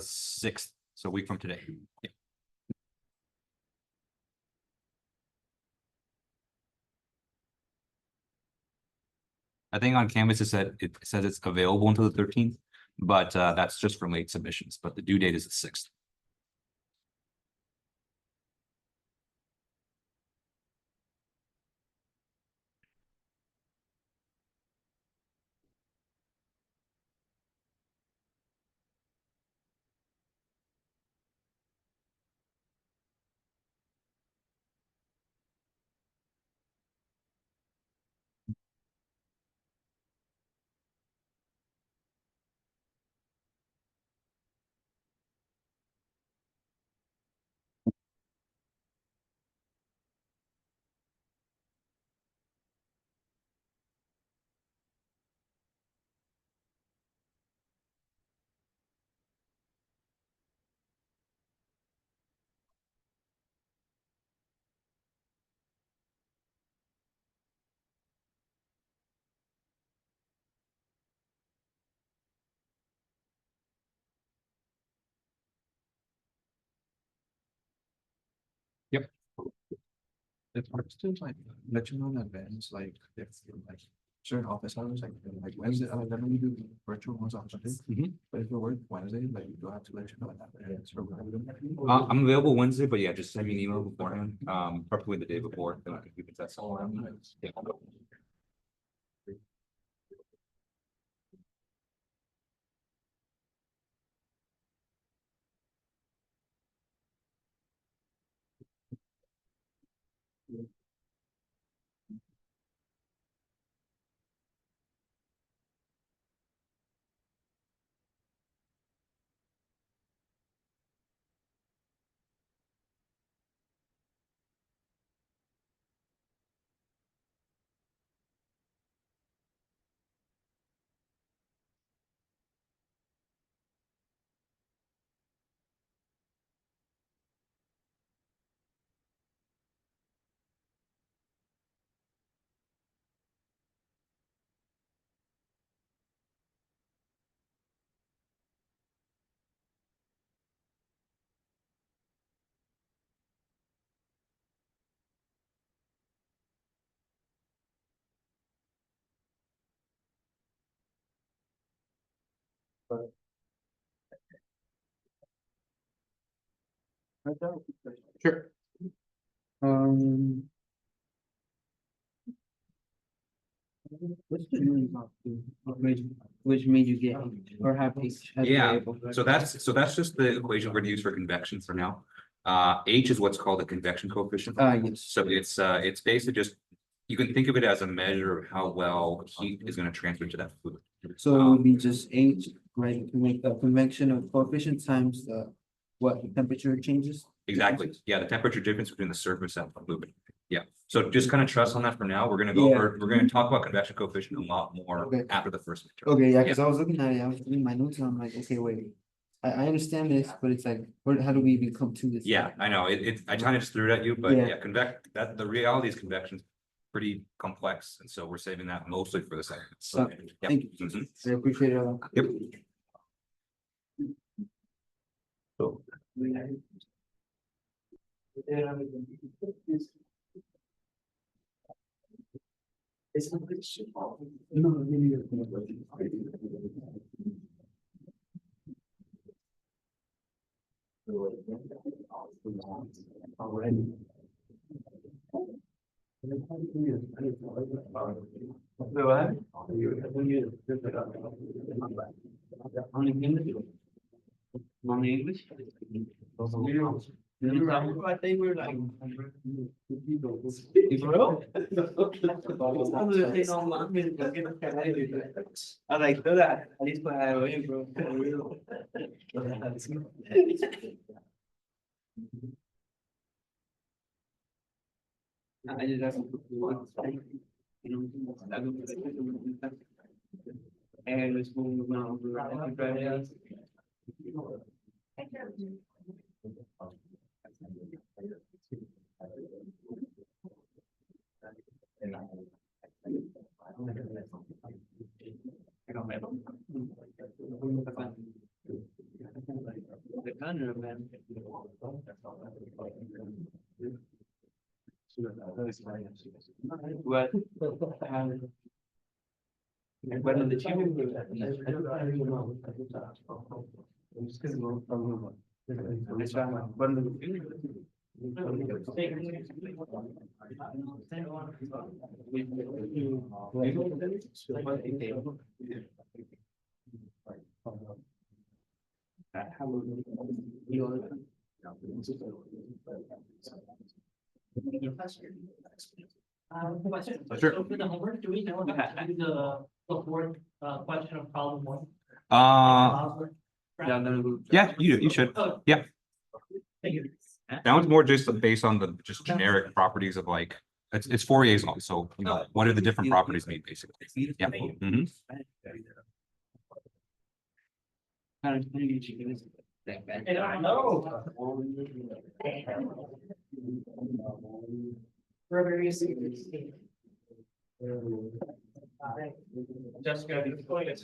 Sixth, so a week from today. Yeah. I think on Canvas it says it's available until the 13th, but that's just for late submissions. But the due date is the 6th. Yep. If I still like let you know in advance, like if like certain office hours, like Wednesday, then we do virtual ones on Sunday. But if you work Wednesday, like you do have to let you know in advance. I'm available Wednesday, but yeah, just send me an email beforehand. Probably the day before. Then I can keep it that all around. Yeah. Sure. What's the name of which made you get or happy? Yeah, so that's just the equation we're gonna use for convection for now. H is what's called a convection coefficient. Yes. So it's basically just, you can think of it as a measure of how well heat is gonna transfer to that fluid. So it would be just H, right, to make the convection of coefficient times the what the temperature changes? Exactly. Yeah, the temperature difference between the surface and the fluid. Yeah. So just kind of trust on that for now. We're gonna go Yeah. over, we're gonna talk about convection coefficient a lot more Okay. after the first midterm. Okay, yeah, because I was looking at it, I was reading my notes and I'm like, okay, wait. I understand this, but it's like, how do we even come to this? Yeah, I know. I kind of just threw it at you, but Yeah. yeah, that the reality is convection's pretty complex, and so we're saving that mostly for the second. So, yeah. Thank you. Mhm. I appreciate it. Yep. So. Already. Only English? I think we're like. I like that. At least I have bro. I just have and it's moving around. What? Bueno, de hecho, Sure. So for the homework, do we know how to do the fourth question of problem one? Yeah, you should. Oh. Yeah. Thank you. That one's more just based on the just generic properties of like, it's Fourier's law, so you know, what do the different properties mean, basically? Yeah. Mhm. And I know. For various reasons. Just gotta be quiet.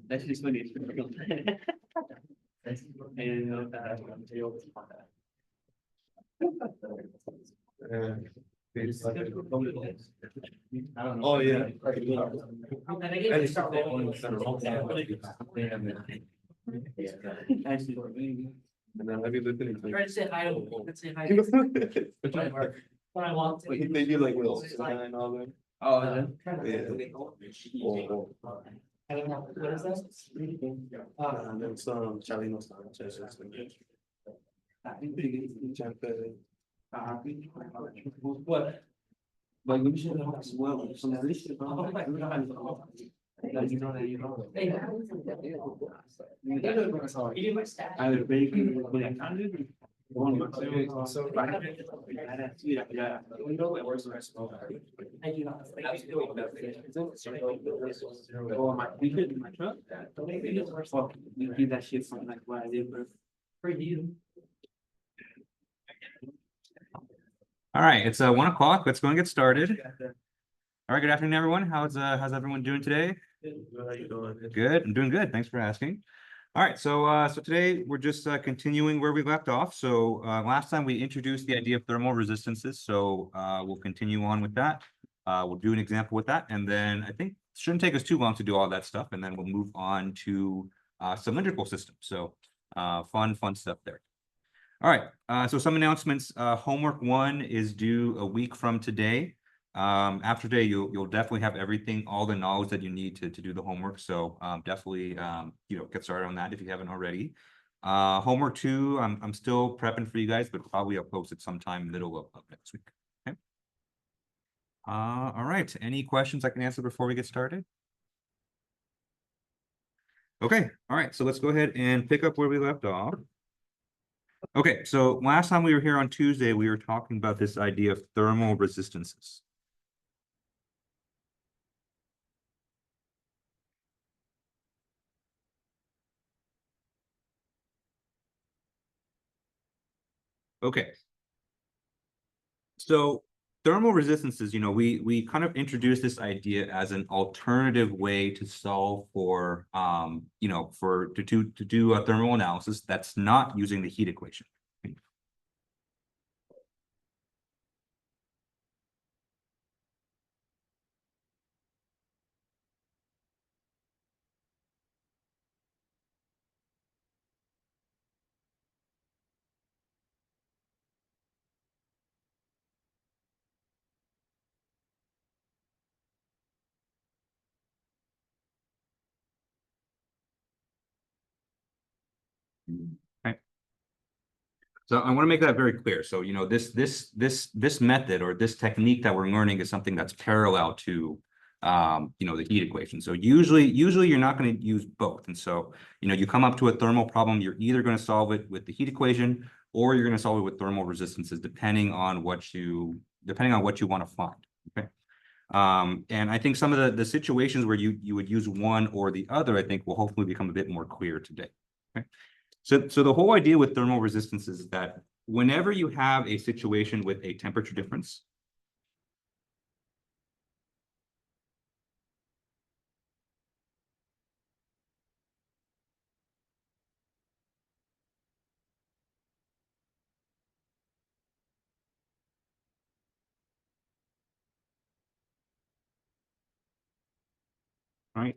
That's just funny. And Oh, yeah. And I guess start And then have you looked at Try to say hi. Let's say hi. it? When I walked Like, in. they do like little and all that. oh, I don't know, what is that? And then some Charlie Sanchez. What? But you should have as well, some of this. You know that you know. Hey, you did my stats. I was very good with it. I do not. Oh, my, we could in my truck. Well, you do that shit from like what I did, but. For you. All right, it's 1 o'clock. Let's go and get started. All right, good afternoon, everyone. How's everyone doing today? Good. I'm doing good. Thanks for asking. All right, so today we're just continuing where we left off. So last time we introduced the idea of thermal resistances. So we'll continue on with that. We'll do an example with that, and then I think it shouldn't take us too long to do all that stuff, and then we'll move on to cylindrical systems. So fun stuff there. All right, so some announcements. Homework 1 is due a week from today. After today, you'll definitely have everything, all the knowledge that you need to do the homework. So definitely get started on that if you haven't already. Homework 2, I'm still prepping for you guys, but probably I'll post it sometime middle of next week. Okay. All right. Any questions I can answer before we get started? Okay. All right. So let's go ahead and pick up where we left off. Okay, so last time we were here on Tuesday, we were talking about this idea of thermal resistances. Okay. So thermal resistances, we kind of introduced this idea as an alternative way to solve for, to do a thermal analysis that's not using the heat equation. Okay. So I want to make that very clear. So, this method or this technique that we're learning is something that's parallel to, the heat equation. So usually you're not going to use both. And so, you come up to a thermal problem, you're either going to solve it with the heat equation or you're going to solve it with thermal resistances, depending on what you want to find. Okay. And I think some of the situations where you would use one or the other, I think will hopefully become a bit more clear today. Okay. So the whole idea with thermal resistance is that whenever you have a situation with a temperature difference, right?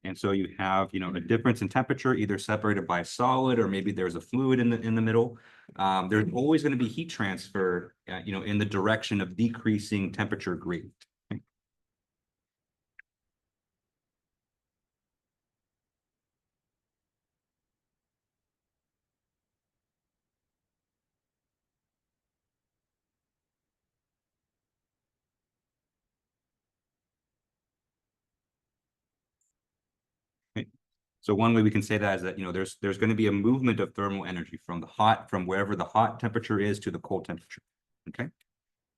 And so you have, a difference in temperature, either separated by a solid or maybe there's a fluid in the middle. There's always going to be heat transfer, in the direction of decreasing temperature gradient. Okay. So one way we can say that is that, there's going to be a movement of thermal energy from wherever the hot temperature is to the cold temperature. Okay.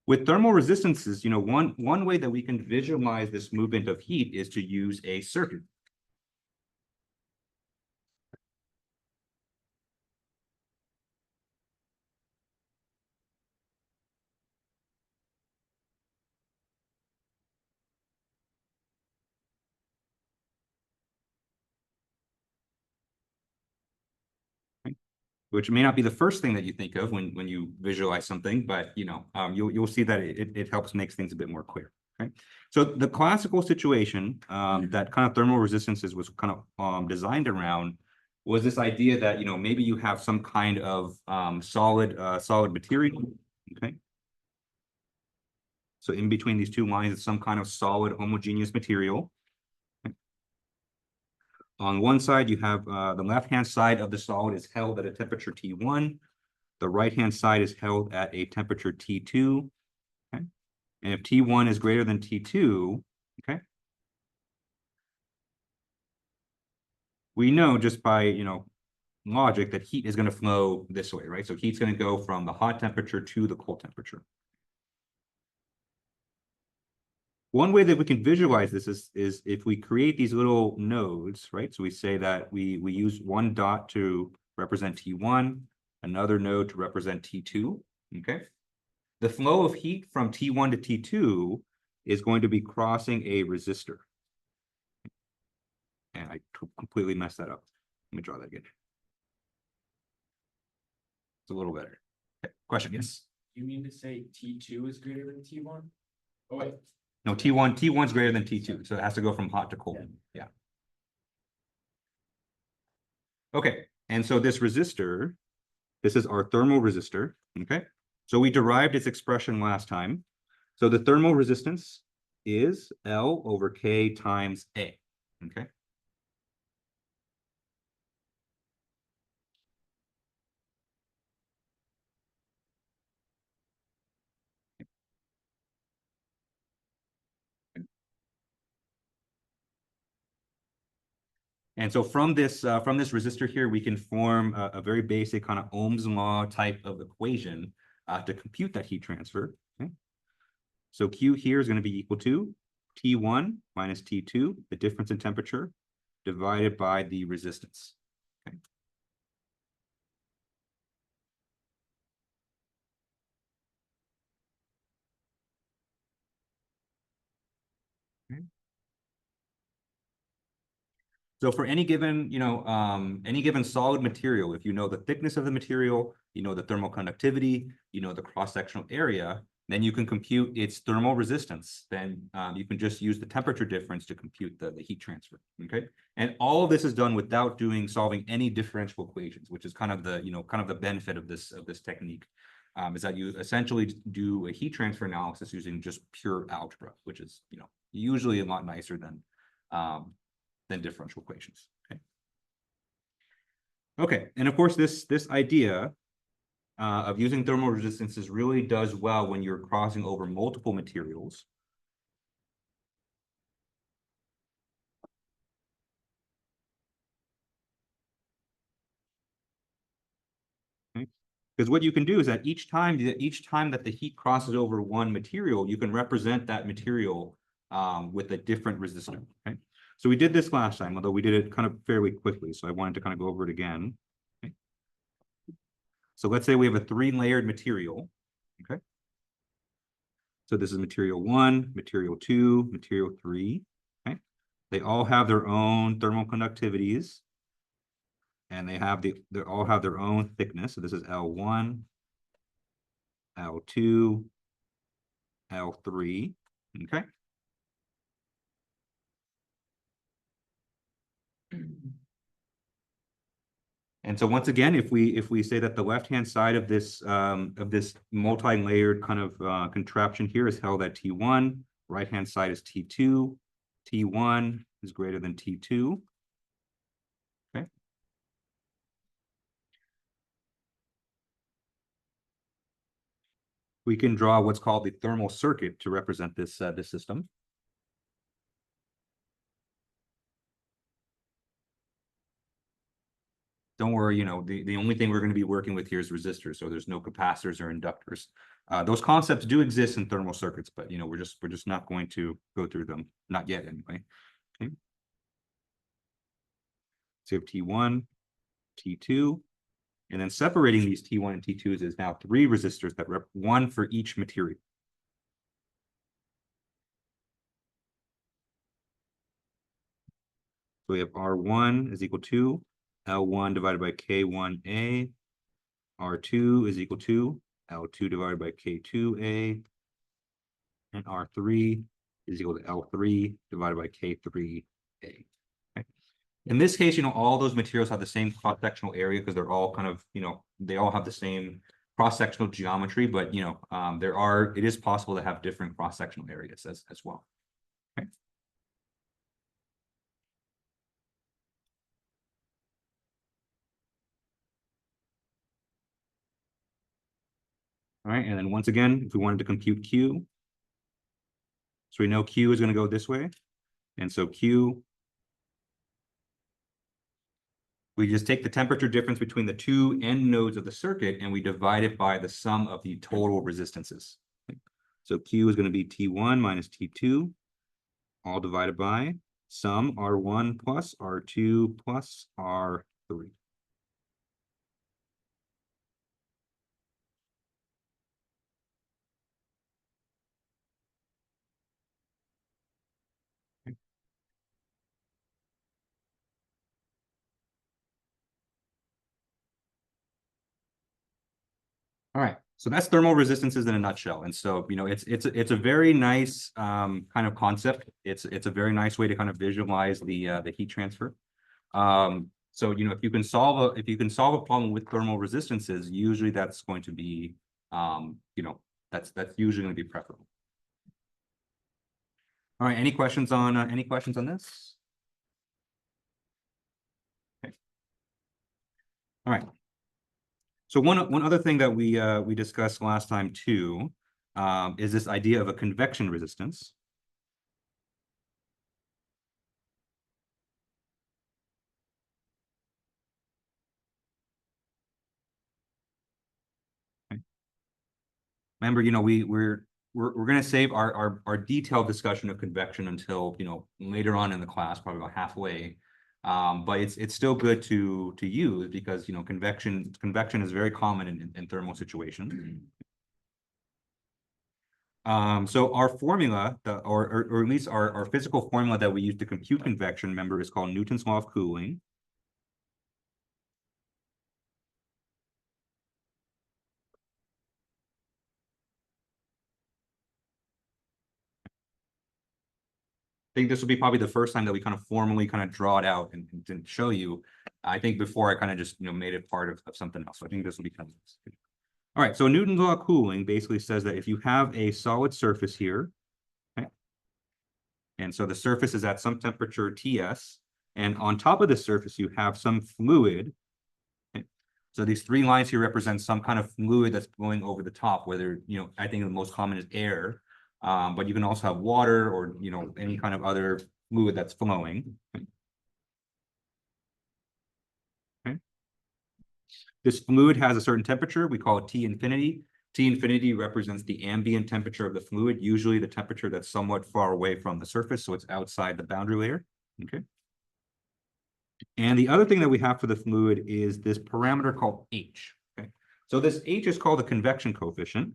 With thermal resistances, one way that we can visualize this movement of heat is to use a circuit. Which may not be the first thing that you think of when you visualize something, but you'll see that it helps makes things a bit more clear. Okay, so the classical situation that kind of thermal resistances was kind of designed around was this idea that maybe you have some kind of solid material. Okay, so in between these two lines is some kind of solid homogeneous material. On one side, you have the left-hand side of the solid is held at a temperature T1. The right-hand side is held at a temperature T2. Okay. And if T1 is greater than T2, okay, we know just by, logic that heat is going to flow this way, right? So heat's going to go from the hot temperature to the cold temperature. One way that we can visualize this is if we create these little nodes, right? So we say that we use one dot to represent T1, another node to represent T2, okay? The flow of heat from T1 to T2 is going to be crossing a resistor. And I completely messed that up. Let me draw that again. It's a little better. Okay. Question, yes? You mean to say T2 is greater than T1? Oh, wait. No, T1's greater than T2, so it has to go from hot to cold. Yeah. Okay, and so this resistor, this is our thermal resistor, okay? So we derived its expression last time. So the thermal resistance is L over K times A, okay? And so from this resistor here, we can form a very basic kind of Ohm's law type of equation to compute that heat transfer. Okay? So Q here is going to be equal to T1 minus T2, the difference in temperature, divided by the resistance. Okay? So for any given, any given solid material, if you know the thickness of the material, the thermal conductivity, the cross-sectional area, then you can compute its thermal resistance. Then you can just use the temperature difference to compute the heat transfer. Okay, and all of this is done without solving any differential equations, which is kind of the benefit of this technique, is that you essentially do a heat transfer analysis using just pure algebra, which is usually a lot nicer than differential equations. Okay. Okay, and of course, this idea of using thermal resistances really does well when you're crossing over multiple materials. Okay. Because what you can do is that each time that the heat crosses over one material, you can represent that material with a different resistor. Okay. So we did this last time, although we did it kind of fairly quickly. So I wanted to kind of go over it again. Okay. So let's say we have a 3-layered material. Okay. So this is material 1, material 2, material 3. Okay. They all have their own thermal conductivities. And they all have their own thickness. So this is L1, L2, L3. Okay. And so once again, if we say that the left-hand side of this multi-layered kind of contraption here is held at T1, right-hand side is T2, T1 is greater than T2. Okay. We can draw what's called the thermal circuit to represent this this system. Don't worry, you know, the only thing we're going to be working with here is resistors, so there's no capacitors or inductors. Those concepts do exist in thermal circuits, but you know, we're just not going to go through them, not yet anyway. Okay. So you have T1, T2, and then separating these T1 and T2s is now 3 resistors that rep 1 for each material. So we have R1 is equal to L1 divided by K1A. R2 is equal to L2 divided by K2A. And R3 is equal to L3 divided by K3A. Okay. In this case, you know, all those materials have the same cross-sectional area because they're all kind of, you know, they all have the same cross-sectional geometry, but, you know, it is possible to have different cross-sectional areas as well. Okay. All right, and then once again, if we wanted to compute Q, so we know Q is going to go this way. And so Q, we just take the temperature difference between the 2 end nodes of the circuit and we divide it by the sum of the total resistances. So Q is going to be T1 minus T2, all divided by sum R1 plus R2 plus R3. All right, so that's thermal resistances in a nutshell. And so, you know, it's a very nice kind of concept. It's a very nice way to kind of visualize the heat transfer. So, you know, if you can solve a problem with thermal resistances, usually that's going to be, you know, that's usually going to be preferable. All right, any questions on this? Okay. All right. So one other thing that we discussed last time too is this idea of a convection resistance. Okay. Remember, you know, we're going to save our detailed discussion of convection until, you know, later on in the class, probably about halfway. But it's still good to use because, you know, convection is very common in thermal situations. So our formula, or at least our physical formula that we use to compute convection, remember, is called Newton's law of cooling. I think this will be probably the first time that we kind of formally kind of draw it out and show you. I think before I kind of just, you know, made it part of something else. So I think this will be kind of. All right, so Newton's law of cooling basically says that if you have a solid surface here, okay, and so the surface is at some temperature Ts, and on top of the surface you have some fluid. Okay? So these 3 lines here represent some kind of fluid that's going over the top, whether, you know, I think the most common is air, but you can also have water or, you know, any kind of other fluid that's flowing. Okay? This fluid has a certain temperature. We call it T infinity. T infinity represents the ambient temperature of the fluid, usually the temperature that's somewhat far away from the surface, so it's outside the boundary layer. Okay. And the other thing that we have for the fluid is this parameter called H. Okay. So this H is called the convection coefficient.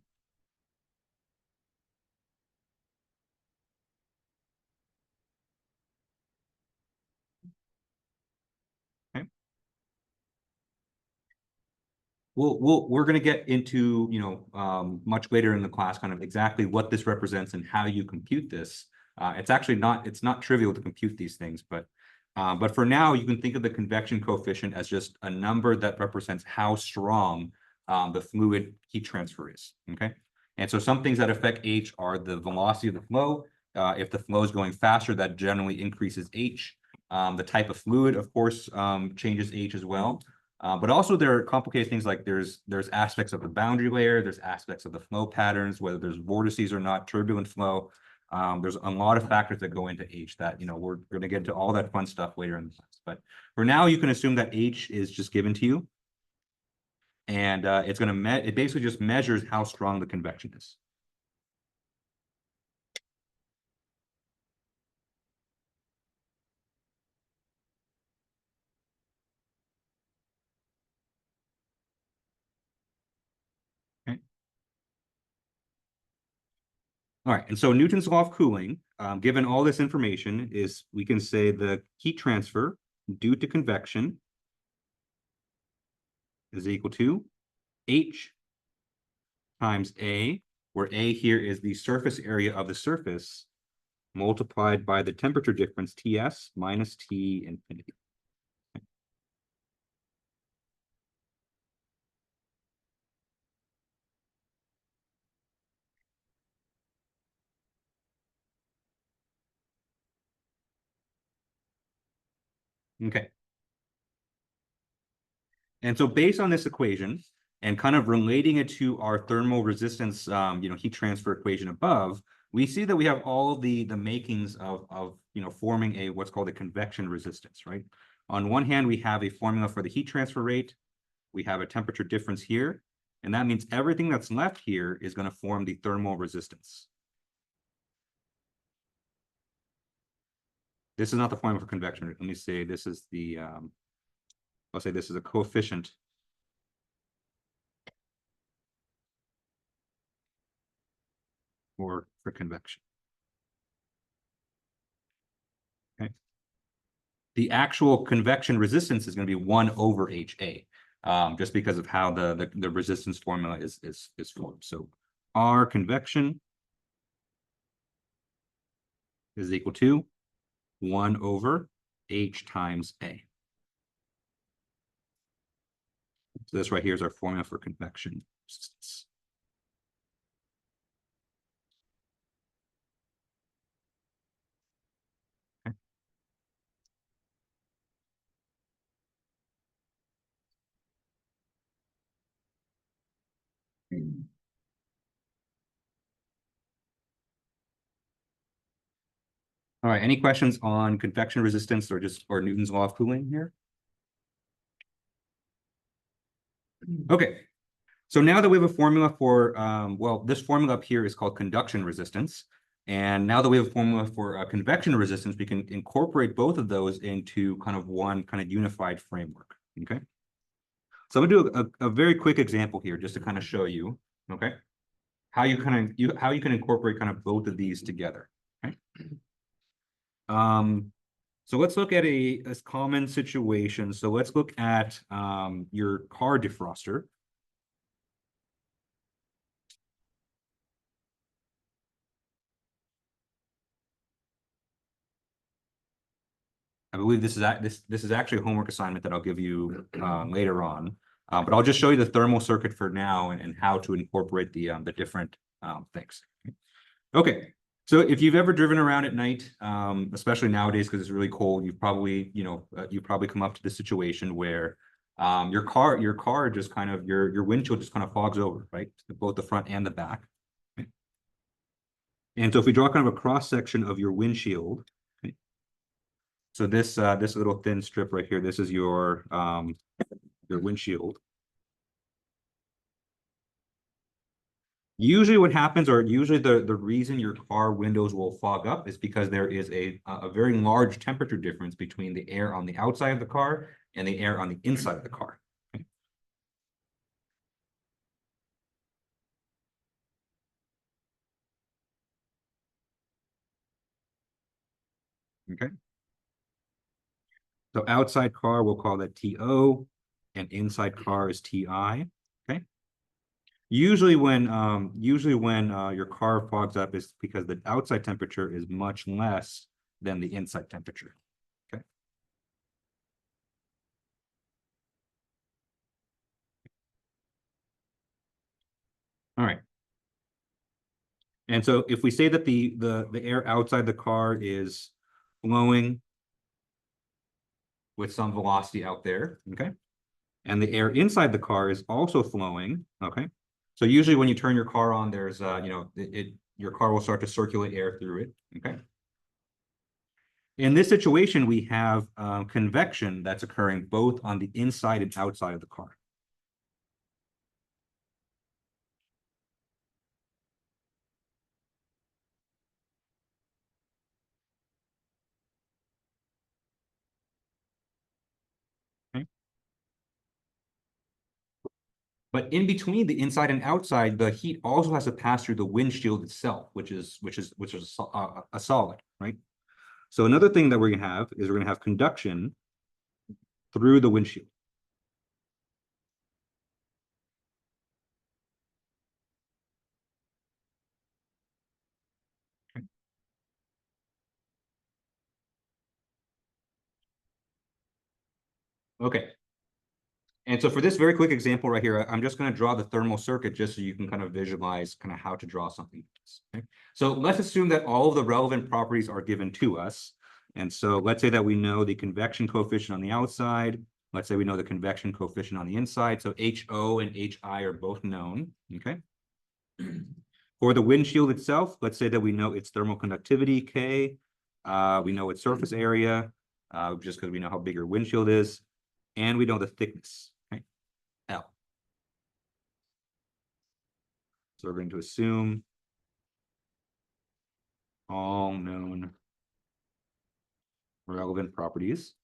Okay. We're going to get into, much later in the class, kind of exactly what this represents and how you compute this. It's actually not trivial to compute these things, but for now, you can think of the convection coefficient as just a number that represents how strong the fluid heat transfer is, okay? And so some things that affect H are the velocity of the flow. If the flow is going faster, that generally increases H. The type of fluid, of course, changes H as well. But also there are complicated things like there's aspects of the boundary layer, there's aspects of the flow patterns, whether there's vortices or not, turbulent flow. There's a lot of factors that go into H that, we're going to get into all that fun stuff later in the class. But for now, you can assume that H is just given to you. And it basically just measures how strong the convection is. Okay. All right, and so Newton's law of cooling, given all this information, is we can say the heat transfer due to convection is equal to H times A, where A here is the surface area of the surface, multiplied by the temperature difference, Ts minus T infinity. Okay. And so based on this equation and kind of relating it to our thermal resistance, heat transfer equation above, we see that we have all the makings of forming a what's called a convection resistance, right? On one hand, we have a formula for the heat transfer rate. We have a temperature difference here, and that means everything that's left here is going to form the thermal resistance. This is not the formula for convection. Let me say this is the, I'll say this is a coefficient for convection. Okay. The actual convection resistance is going to be 1 over HA, just because of how the resistance formula is formed. So R convection is equal to 1 over H times A. So this right here is our formula for convection resistance. Okay. All right, any questions on convection resistance or Newton's law of cooling here? Okay, so now that we have a formula for, this formula up here is called conduction resistance. And now that we have a formula for convection resistance, we can incorporate both of those into kind of one kind of unified framework, okay? So I'm gonna do a very quick example here just to kind of show you, okay, how you can incorporate kind of both of these together, okay? So let's look at a common situation. So let's look at your car defroster. I believe this is actually a homework assignment that I'll give you later on. But I'll just show you the thermal circuit for now and how to incorporate the different things. Okay, so if you've ever driven around at night, especially nowadays because it's really cold, you've probably come up to the situation where your car just kind of your windshield just kind of fogs over, right? Both the front and the back. Okay. And so if we draw kind of a cross section of your windshield. So this little thin strip right here, this is your windshield. Usually what happens, or usually the reason your car windows will fog up is because there is a very large temperature difference between the air on the outside of the car and the air on the inside of the car. Okay. Okay. So outside car, we'll call that TO, and inside car is TI. Okay. Usually when your car fogs up is because the outside temperature is much less than the inside temperature. Okay. All right. And so if we say that the air outside the car is flowing with some velocity out there, okay? And the air inside the car is also flowing, okay? So usually when you turn your car on, there's your car will start to circulate air through it, okay? In this situation, we have convection that's occurring both on the inside and outside of the car. Okay. But in between the inside and outside, the heat also has to pass through the windshield itself, which is a solid, right? So another thing that we're gonna have is we're gonna have conduction through the windshield. Okay. And so for this very quick example right here, I'm just going to draw the thermal circuit just so you can kind of visualize kind of how to draw something like this. Okay? So let's assume that all of the relevant properties are given to us. And so let's say that we know the convection coefficient on the outside. Let's say we know the convection coefficient on the inside. So HO and HI are both known. Okay. For the windshield itself, let's say that we know its thermal conductivity, K. We know its surface area, just because we know how big your windshield is. And we know the thickness. L. So we're going to assume all known relevant properties.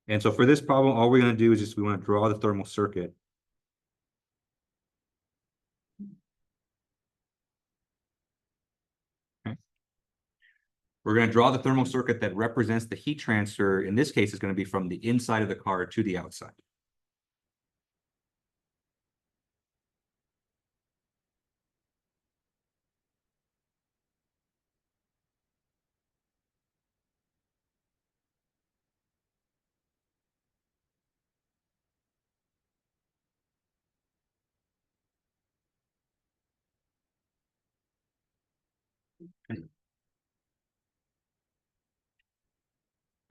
And so for this problem, all we're going to do is just we want to draw the thermal circuit. Okay. We're going to draw the thermal circuit that represents the heat transfer. In this case, is going to be from the inside of the car to the outside.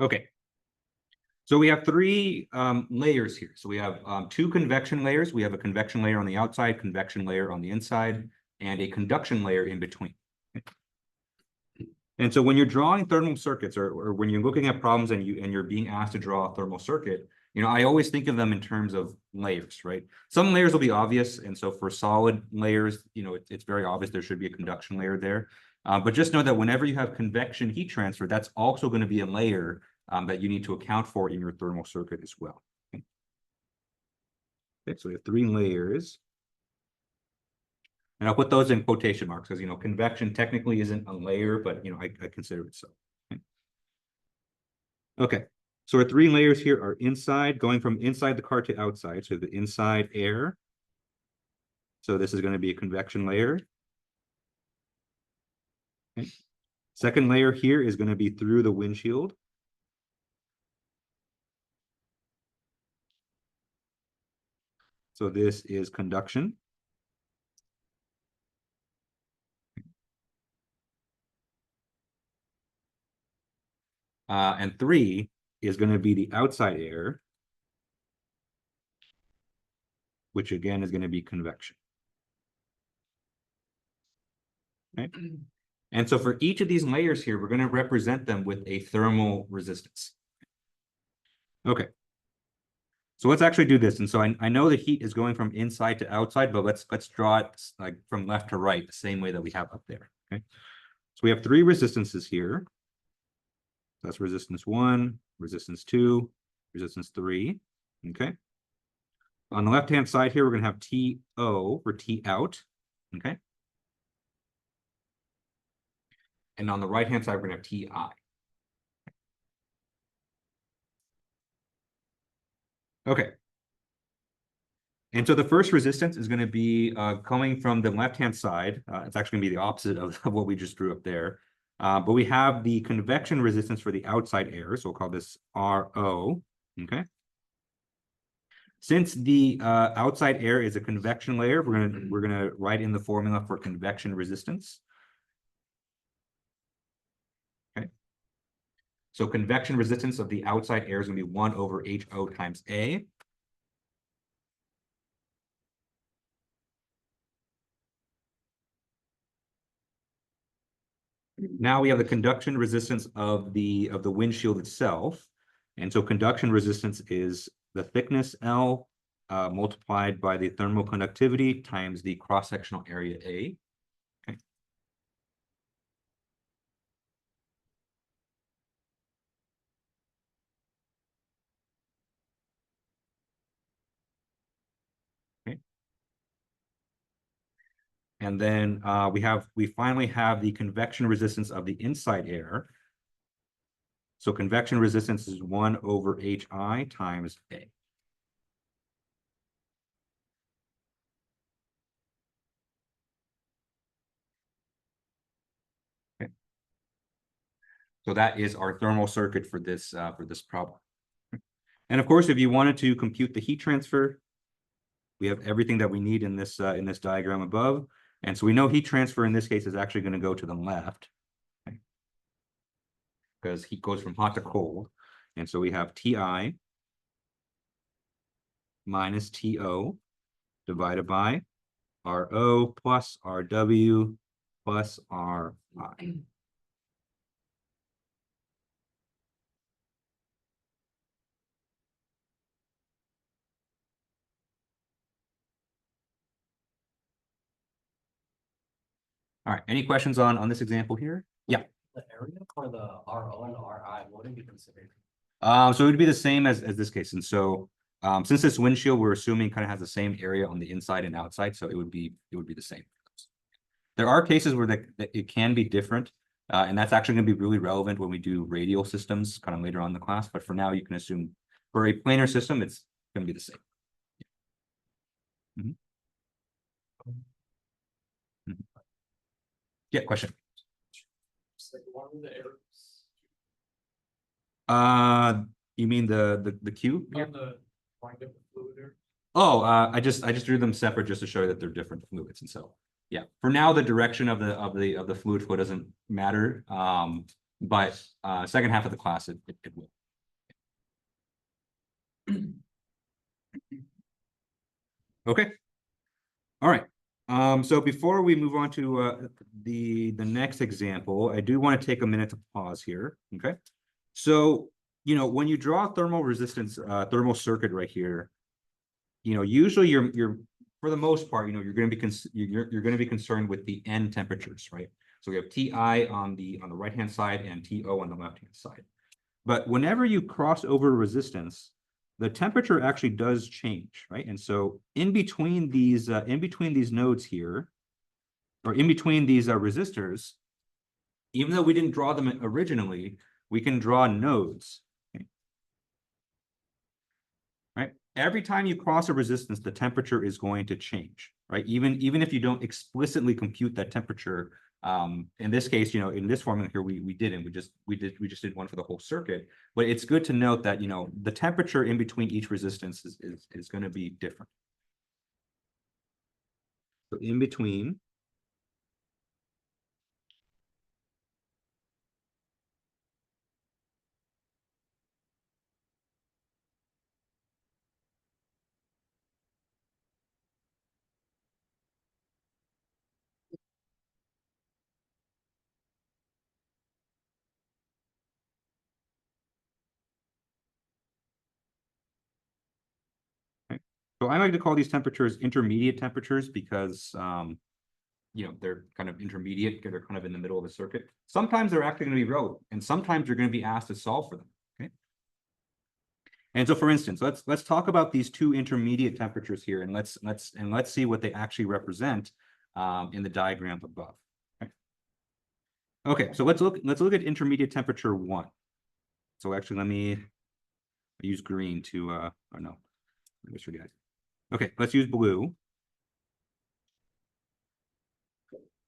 Okay. So we have three layers here. So we have two convection layers. We have a convection layer on the outside, convection layer on the inside, and a conduction layer in between. And so when you're drawing thermal circuits, or when you're looking at problems and you're being asked to draw a thermal circuit, I always think of them in terms of layers, right? Some layers will be obvious, and so for solid layers, it's very obvious there should be a conduction layer there. But just know that whenever you have convection heat transfer, that's also going to be a layer that you need to account for in your thermal circuit as well. Okay, so we have three layers. And I'll put those in quotation marks because, convection technically isn't a layer, but, I consider it so. Okay, so our three layers here are inside, going from inside the car to outside. So the inside air. So this is going to be a convection layer. Okay. Second layer here is going to be through the windshield. So this is conduction. And three is going to be the outside air, which again is going to be convection. Okay. And so for each of these layers here, we're going to represent them with a thermal resistance. Okay. So let's actually do this. And so I know the heat is going from inside to outside, but let's draw it like from left to right, the same way that we have up there. Okay. So we have three resistances here. That's resistance 1, resistance 2, resistance 3. Okay. On the left-hand side here, we're gonna have TO for T out, okay? And on the right-hand side, we're gonna have TI. Okay. And so the first resistance is going to be coming from the left-hand side. It's actually going to be the opposite of what we just drew up there. But we have the convection resistance for the outside air. So we'll call this RO, okay? Since the outside air is a convection layer, we're gonna write in the formula for convection resistance. Okay. So convection resistance of the outside air is going to be 1 over HO times A. Now we have the conduction resistance of the windshield itself. And so conduction resistance is the thickness L multiplied by the thermal conductivity times the cross-sectional area A. Okay. Okay. And then we finally have the convection resistance of the inside air. So convection resistance is 1 over HI times A. Okay. So that is our thermal circuit for this problem. And of course, if you wanted to compute the heat transfer, we have everything that we need in this diagram above. And so we know heat transfer in this case is actually going to go to the left, okay? Because heat goes from hot to cold. And so we have Ti minus TO divided by RO plus RW plus RI. All right, any questions on this example here? Yeah. The area for the RO and RI, what would be considered? So it would be the same as this case. And so since this windshield, we're assuming kind of has the same area on the inside and outside, so it would be the same. There are cases where that it can be different, and that's actually going to be really relevant when we do radial systems kind of later on in the class. But for now, you can assume for a planar system, it's going to be the same. Mhm. Mhm. Yeah, question. Just like one of the areas You mean the Q here? on the wind up fluid there. Oh, I just drew them separate just to show you that they're different fluids, and so yeah. For now, the direction of the fluid flow doesn't matter. But second half of the class, it will. Okay. All right. So before we move on to the next example, I do want to take a minute to pause here. Okay. So, when you draw a thermal resistance, thermal circuit right here, usually you're for the most part, you're going to be you're going to be concerned with the end temperatures, right? So we have Ti on the right hand side and To on the left hand side. But whenever you cross over resistance, the temperature actually does change, right? And so in between these nodes here, or in between these resistors, even though we didn't draw them originally, we can draw nodes. Okay. Right? Every time you cross a resistance, the temperature is going to change, right? Even if you don't explicitly compute that temperature. In this case, in this formula here, we didn't. We just did one for the whole circuit. But it's good to note that the temperature in between each resistance is going to be different. So in between. Okay. So I like to call these temperatures intermediate temperatures because they're kind of intermediate, they're kind of in the middle of the circuit. Sometimes they're actually going to be relevant, and sometimes you're going to be asked to solve for them. Okay. And so for instance, let's talk about these two intermediate temperatures here, and let's see what they actually represent in the diagram above. Okay, so let's look at intermediate temperature 1. So actually let me use green to or no, I just forget. Okay, let's use blue.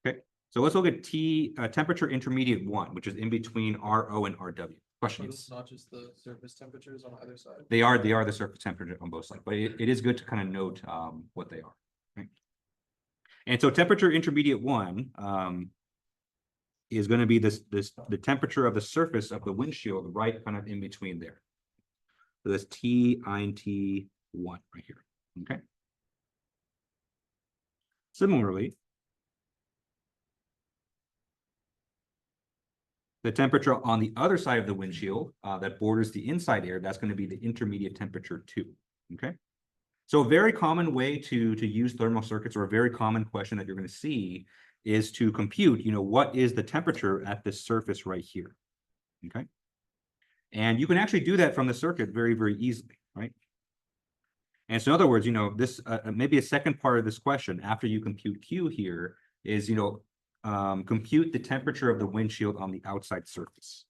Okay, so let's look at temperature intermediate 1, which is in between RO and RW. Questions? Not just the surface temperatures on either side. They are the surface temperature on both sides, but it is good to kind of note what they are. Right? And so temperature intermediate 1 is going to be the temperature of the surface of the windshield right kind of in between there. So that's T and T1 right here. Okay. Similarly, the temperature on the other side of the windshield that borders the inside air, that's going to be the intermediate temperature 2. Okay. So a very common way to use thermal circuits, or a very common question that you're going to see, is to compute, what is the temperature at this surface right here. Okay. And you can actually do that from the circuit very, very easily, right? And so in other words, this maybe a second part of this question after you compute Q here is, compute the temperature of the windshield on the outside surface.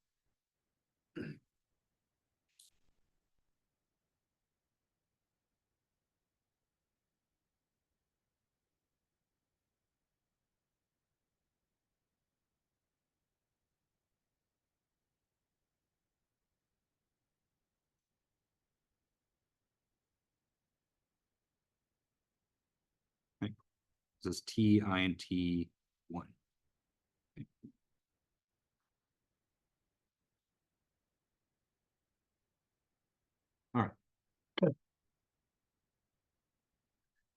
Okay. This is T and T1. Okay. All right.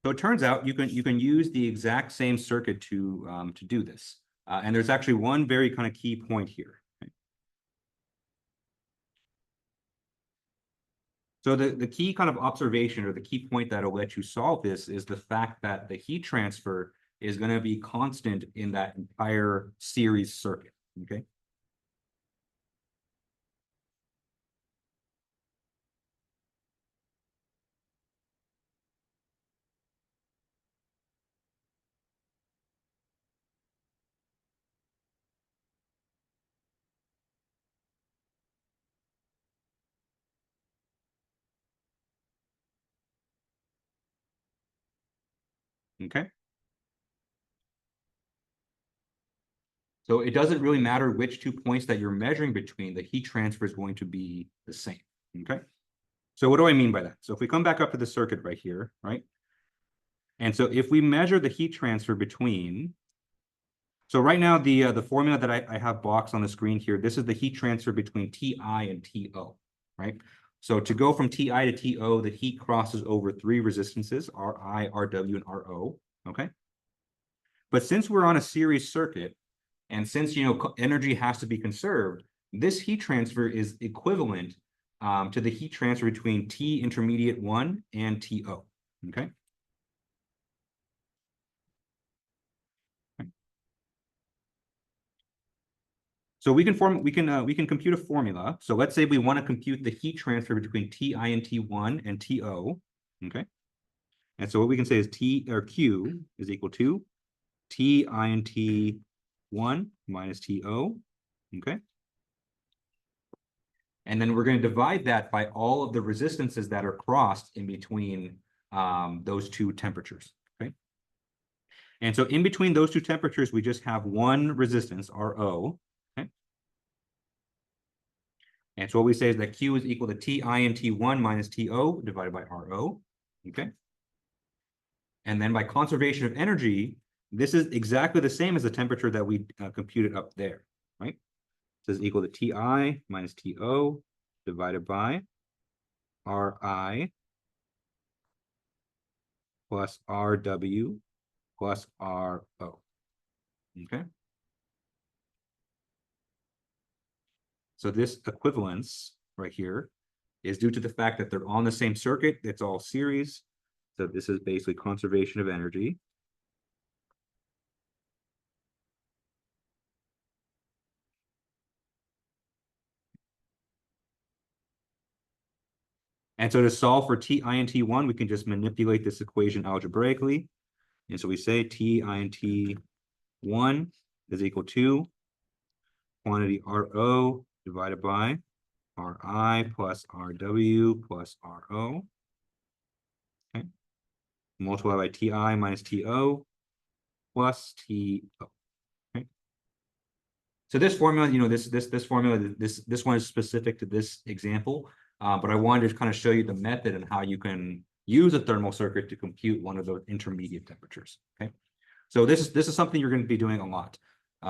So it turns out you can use the exact same circuit to do this, and there's actually one very kind of key point here. Okay? So the key kind of observation, or the key point that'll let you solve this, is the fact that the heat transfer is going to be constant in that entire series circuit. Okay. Okay. So it doesn't really matter which 2 points that you're measuring between, the heat transfer is going to be the same. Okay. So what do I mean by that? So if we come back up to the circuit right here, right? And so if we measure the heat transfer between, so right now the formula that I have boxed on the screen here, this is the heat transfer between Ti and To, right? So to go from Ti to To, the heat crosses over 3 resistances, Ri, Rw, and Ro, okay? But since we're on a series circuit, and since, energy has to be conserved, this heat transfer is equivalent to the heat transfer between T intermediate 1 and To, okay? So we can compute a formula. So let's say we want to compute the heat transfer between Ti and T1 and To, okay? And so what we can say is Q is equal to Ti and T1 minus To, okay? And then we're going to divide that by all of the resistances that are crossed in between those 2 temperatures, okay? And so in between those 2 temperatures, we just have one resistance, Ro, okay? And so what we say is that Q is equal to Ti and T1 minus To divided by Ro, okay? And then by conservation of energy, this is exactly the same as the temperature that we computed up there, right? This is equal to Ti minus To divided by Ri plus Rw plus Ro, okay? So this equivalence right here is due to the fact that they're on the same circuit. It's all series. So this is basically conservation of energy. And so to solve for Ti and T1, we can just manipulate this equation algebraically. And so we say Ti and T1 is equal to quantity Rho divided by Ri plus Rw plus Ro. Okay. Multiply by Ti minus To plus To. Okay. So this formula, this formula, this one is specific to this example, but I wanted to kind of show you the method and how you can use a thermal circuit to compute one of those intermediate temperatures. Okay. So this is something you're going to be doing a lot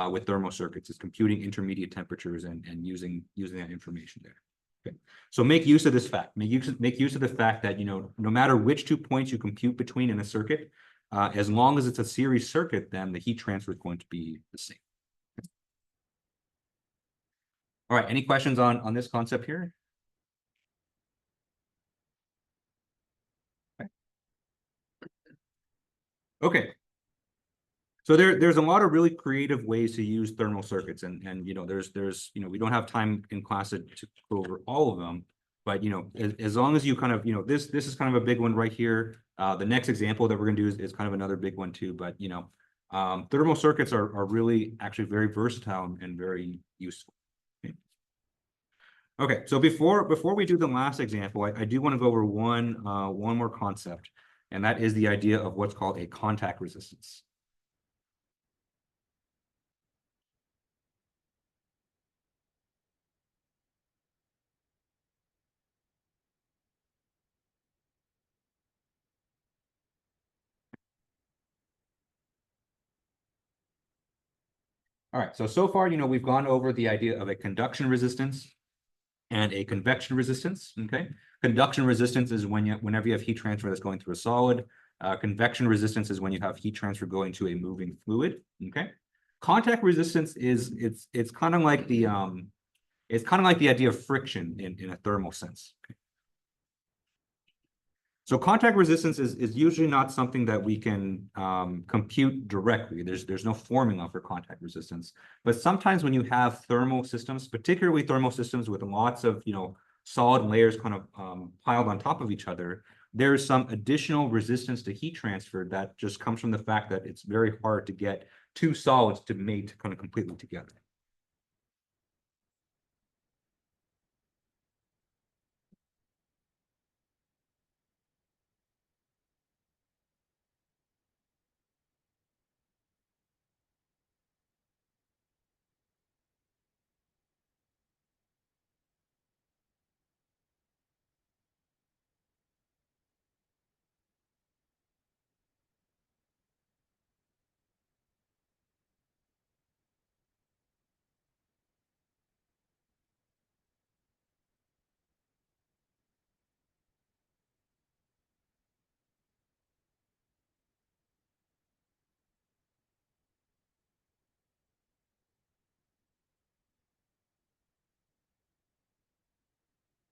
with thermal circuits, is computing intermediate temperatures and using that information there. Okay. So make use of this fact. Make use of the fact that no matter which 2 points you compute between in a circuit, as long as it's a series circuit, then the heat transfer is going to be the same. Okay. All right. Any questions on this concept here? Okay. Okay. So there's a lot of really creative ways to use thermal circuits, and there's we don't have time in class to go over all of them, but as long as you kind of this is kind of a big one right here. The next example that we're going to do is kind of another big one too, but thermal circuits are really actually very versatile and very useful. Okay, so before we do the last example, I do want to go over one more concept, and that is the idea of what's called a contact resistance. All right, so far, we've gone over the idea of a conduction resistance and a convection resistance. Okay, conduction resistance is whenever you have heat transfer that's going through a solid. Convection resistance is when you have heat transfer going to a moving fluid. Okay, contact resistance is it's kind of like the idea of friction in a thermal sense. Okay. So contact resistance is usually not something that we can compute directly. There's no formula for contact resistance. But sometimes when you have thermal systems, particularly thermal systems with lots of solid layers kind of piled on top of each other, there's some additional resistance to heat transfer that just comes from the fact that it's very hard to get two solids to mate kind of completely together.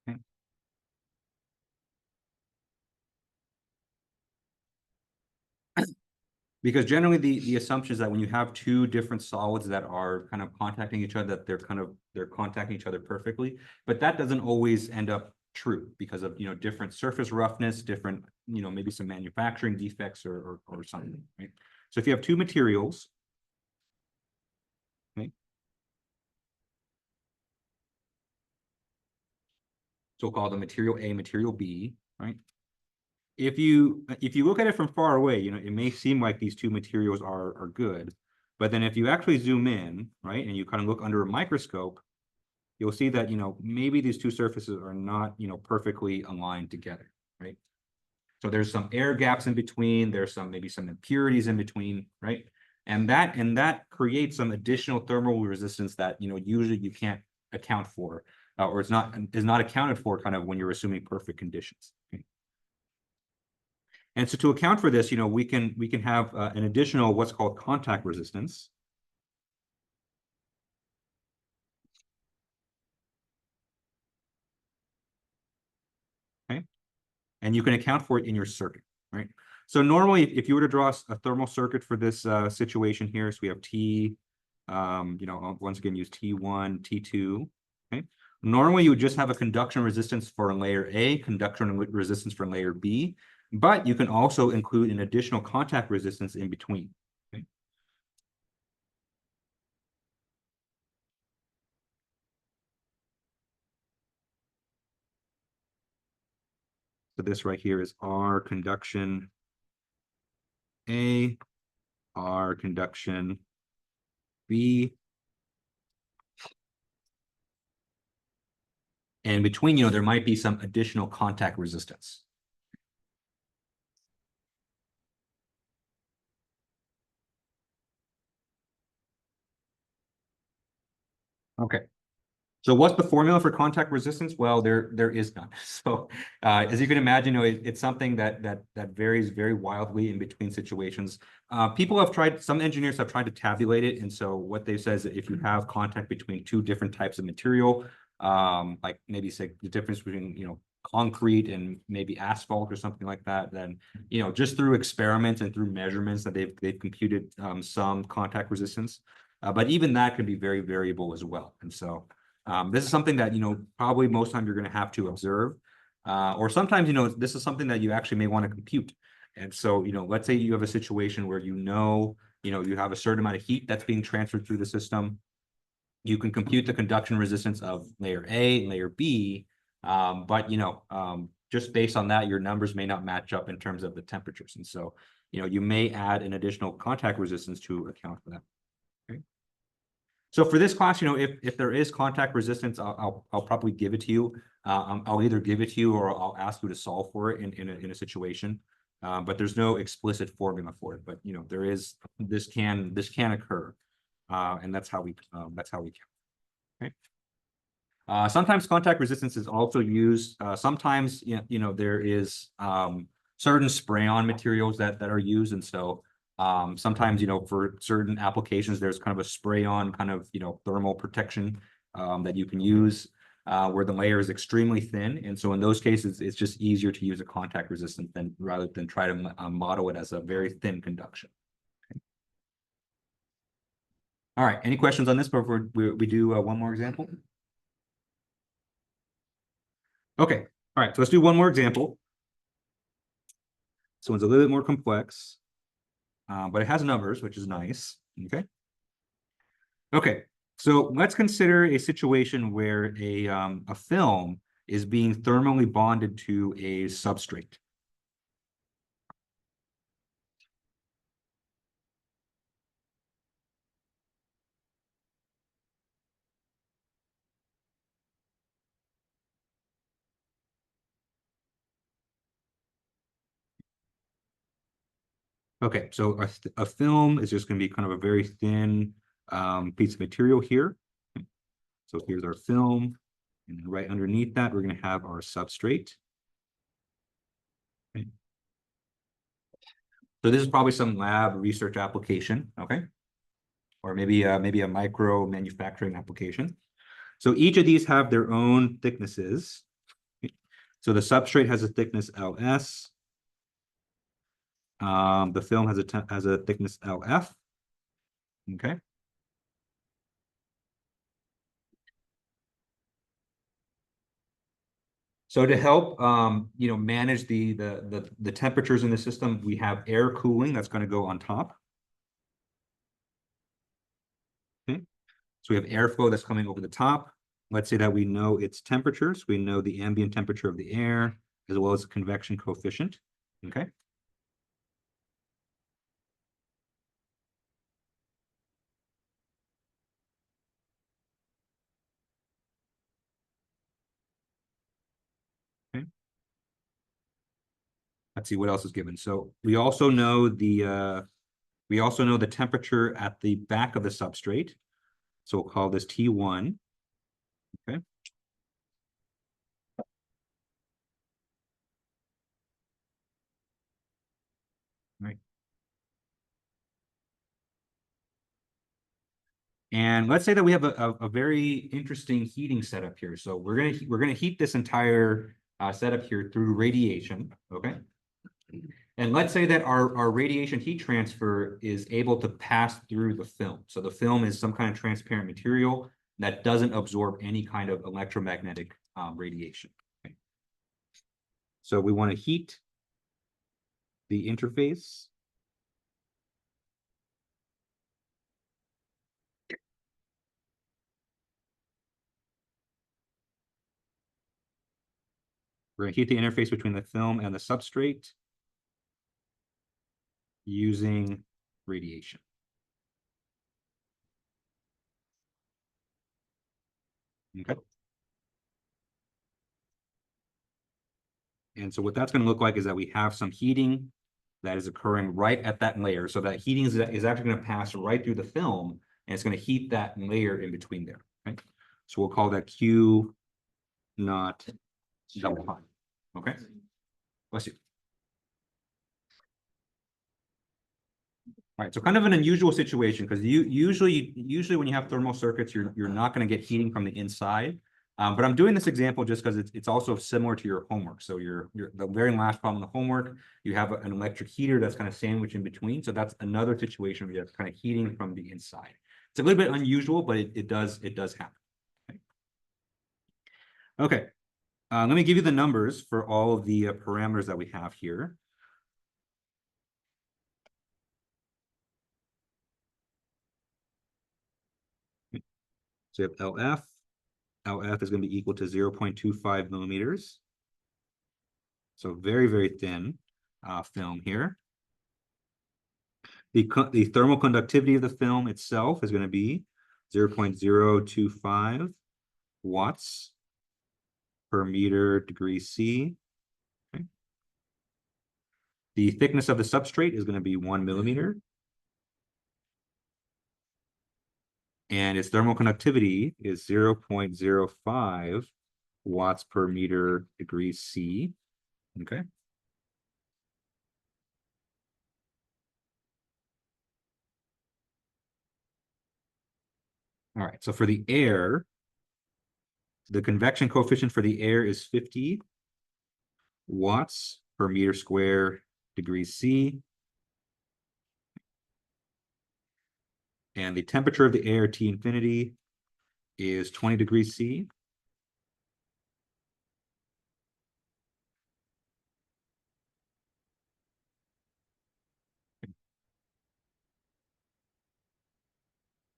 Okay. Because generally the assumption is that when you have two different solids that are kind of contacting each other, that they're contacting each other perfectly, but that doesn't always end up true because of different surface roughness, different maybe some manufacturing defects or something, right? So if you have two materials, okay, so we'll call the material A, material B, right? If you look at it from far away, it may seem like these two materials are good, but then if you actually zoom in, right, and you kind of look under a microscope, you'll see that maybe these two surfaces are not perfectly aligned together, right? So there's some air gaps in between, there's maybe some impurities in between, right? And that creates some additional thermal resistance that usually you can't account for, or is not accounted for kind of when you're assuming perfect conditions. Okay? And so to account for this, we can have an additional what's called contact resistance. Okay, and you can account for it in your circuit, right? So normally, if you were to draw a thermal circuit for this situation here, so we have T, once again use T1, T2. Okay, Normally, you would just have a conduction resistance for layer A, conduction resistance for layer B, but you can also include an additional contact resistance in between. Okay. So this right here is R conduction A, R conduction B. And between, there might be some additional contact resistance. Okay. So what's the formula for contact resistance? Well, there is none. So as you can imagine, it's something that varies very wildly in between situations. People have tried, some engineers have tried to tabulate it. And so what they say is that if you have contact between two different types of material, like maybe say the difference between, concrete and maybe asphalt or something like that, then, just through experiments and through measurements that they've computed some contact resistance. But even that can be very variable as well. And so this is something that, probably most time you're going to have to observe. Or sometimes, this is something that you actually may want to compute. And so, let's say you have a situation where, you have a certain amount of heat that's being transferred through the system. You can compute the conduction resistance of layer A and layer B. But, just based on that, your numbers may not match up in terms of the temperatures. And so, you may add an additional contact resistance to account for that. So for this class, if there is contact resistance, I'll probably give it to you. I'll either give it to you or I'll ask you to solve for it in a situation. But there's no explicit formula for it. But there is, this can occur, and that's how we count. Okay. Sometimes contact resistance is also used. Sometimes there is certain spray-on materials that are used, and so. Sometimes, for certain applications, there's kind of a spray-on kind of, thermal protection that you can use where the layer is extremely thin. And so in those cases, it's just easier to use a contact resistance rather than try to model it as a very thin conduction. Okay. All right. Any questions on this before we do one more example? Okay. All right. So let's do one more example. This one's a little bit more complex. But it has numbers, which is nice. Okay. Okay. So let's consider a situation where a film is being thermally bonded to a substrate. Okay, so a film is just going to be kind of a very thin piece of material here. So here's our film, and right underneath that, we're going to have our substrate. Okay. So this is probably some lab research application, okay? Or maybe a micro manufacturing application. So each of these have their own thicknesses. So the substrate has a thickness LS. The film has a thickness LF. Okay. So to help manage the temperatures in the system, we have air cooling that's going to go on top. Okay. So we have airflow that's coming over the top. Let's say that we know its temperatures. We know the ambient temperature of the air as well as the convection coefficient. Okay. Okay. Let's see what else is given. So we also know the temperature at the back of the substrate. So we'll call this T1. Okay. Right. And let's say that we have a very interesting heating setup here. So we're gonna heat this entire setup here through radiation. Okay. And let's say that our radiation heat transfer is able to pass through the film. So the film is some kind of transparent material. that doesn't absorb any kind of electromagnetic radiation. Okay. So we want to heat the interface. We're going to heat the interface between the film and the substrate using radiation. Okay. And so what that's going to look like is that we have some heating that is occurring right at that layer. So that heating is actually going to pass right through the film, and it's going to heat that layer in between there. Okay. So we'll call that Q naught double pi. Okay. Bless you. All right, so kind of an unusual situation because usually when you have thermal circuits, you're not going to get heating from the inside. But I'm doing this example just because it's also similar to your homework. So the very last problem in the homework, you have an electric heater that's kind of sandwiched in between. So that's another situation where you have kind of heating from the inside. It's a little bit unusual, but it does happen. Okay. Let me give you the numbers for all of the parameters that we have here. So you have LF. LF is going to be equal to 0.25 millimeters. So very, very thin film here. The thermal conductivity of the film itself is going to be 0.025 watts per meter degree C. Okay. The thickness of the substrate is going to be 1 millimeter. And its thermal conductivity is 0.05 watts per meter degree C. Okay. All right, so for the air, the convection coefficient for the air is 50 watts per meter square degree C. And the temperature of the air, T infinity, is 20 degrees C.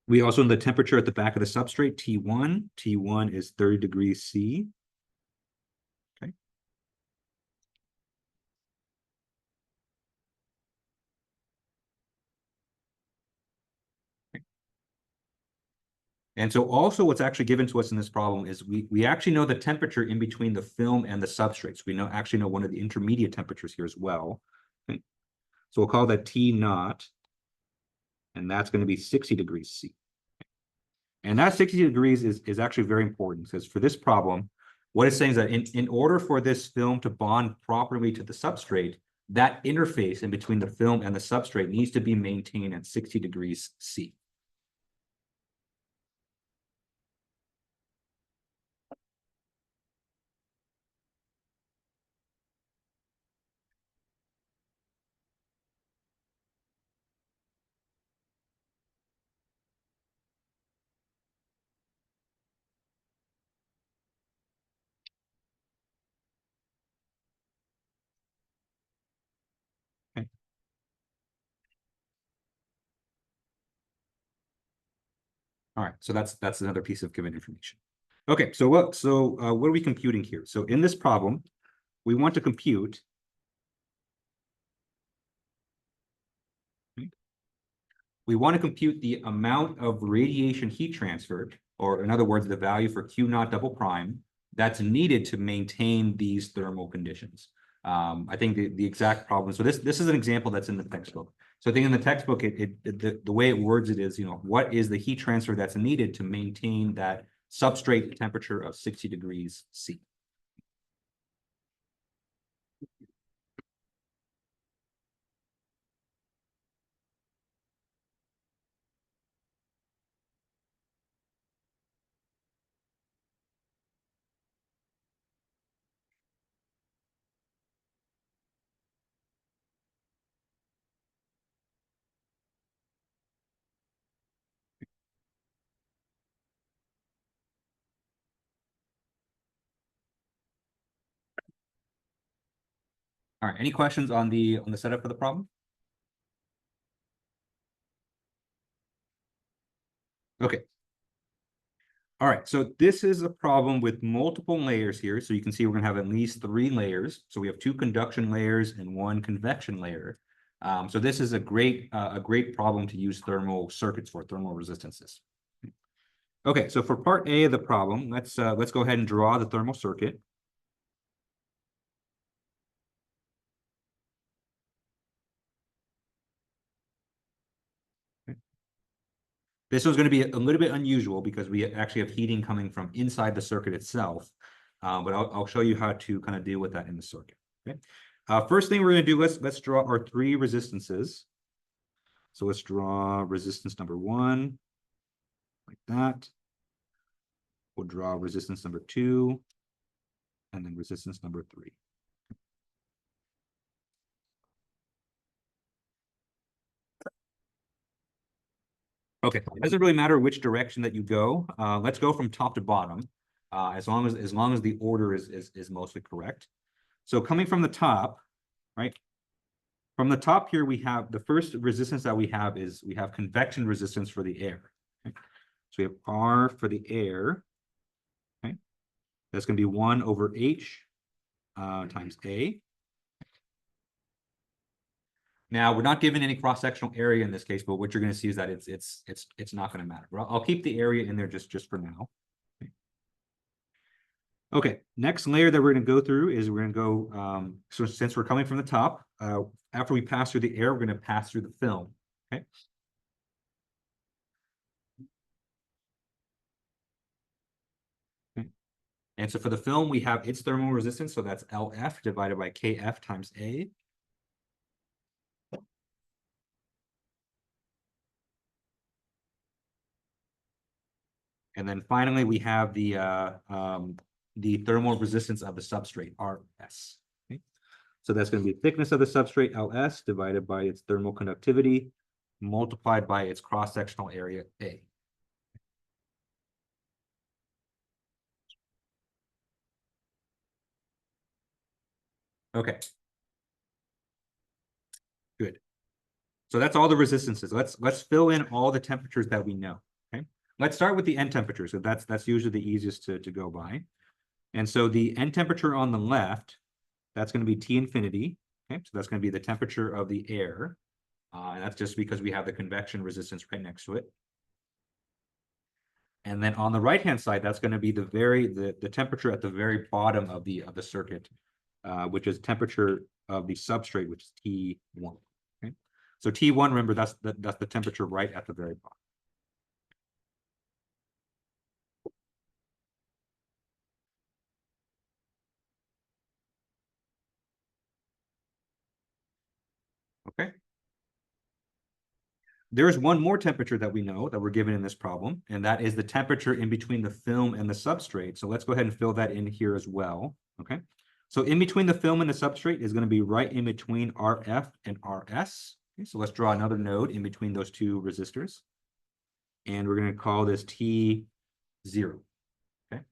We also know the temperature at the back of the substrate, T1. T1 is 30 degrees C. Okay. And so also what's actually given to us in this problem is we actually know the temperature in between the film and the substrate. So we actually know one of the intermediate temperatures here as well. Okay. So we'll call that T naught, and that's going to be 60 degrees C. And that 60 degrees is actually very important because for this problem, what it's saying is that in order for this film to bond properly to the substrate, that interface in between the film and the substrate needs to be maintained at 60 degrees C. Okay. All right, so that's another piece of given information. Okay, so what are we computing here? So in this problem, we want to compute the amount of radiation heat transferred, or in other words, the value for Q naught double prime that's needed to maintain these thermal conditions. I think the exact problem. So this is an example that's in the textbook. So I think in the textbook, the way it words it is, what is the heat transfer that's needed to maintain that substrate temperature of 60 degrees C. All right, any questions on the setup for the problem? Okay. All right, so this is a problem with multiple layers here. So you can see we're gonna have at least 3 layers. So we have 2 conduction layers and 1 convection layer. So this is a great problem to use thermal circuits for, thermal resistances. Okay, so for part A of the problem, let's go ahead and draw the thermal circuit. This one's going to be a little bit unusual because we actually have heating coming from inside the circuit itself. But I'll show you how to kind of deal with that in the circuit. Okay. First thing we're going to do, let's draw our 3 resistances. So let's draw resistance number 1, like that. We'll draw resistance number 2, and then resistance number 3. Okay, it doesn't really matter which direction that you go. Let's go from top to bottom, as long as the order is mostly correct. So coming from the top, right? From the top here, we have the first resistance that we have is we have convection resistance for the air. Okay? So we have R for the air. Okay, that's going to be 1 over H times A. Now we're not given any cross-sectional area in this case, but what you're going to see is that it's not going to matter. I'll keep the area in there just for now. Okay, next layer that we're going to go through is we're going to go, so since we're coming from the top, after we pass through the air, we're going to pass through the film. Okay. And so for the film, we have its thermal resistance, so that's LF divided by KF times A. And then finally, we have the thermal resistance of the substrate, RS. Okay? So that's going to be thickness of the substrate, LS, divided by its thermal conductivity, multiplied by its cross-sectional area, A. Okay. Good. So that's all the resistances. Let's fill in all the temperatures that we know. Okay. Let's start with the end temperature. So that's usually the easiest to go by. And so the end temperature on the left, that's going to be T infinity. Okay. So that's going to be the temperature of the air. And that's just because we have the convection resistance right next to it. And then on the right-hand side, that's going to be the temperature at the very bottom of the circuit, which is temperature of the substrate, which is T1. Okay. So T1, remember, that's the temperature right at the very bottom. Okay. There is one more temperature that we know that we're given in this problem, and that is the temperature in between the film and the substrate. So let's go ahead and fill that in here as well. Okay. So in between the film and the substrate is going to be right in between RF and RS. Okay, so let's draw another node in between those 2 resistors. And we're going to call this T0. Okay.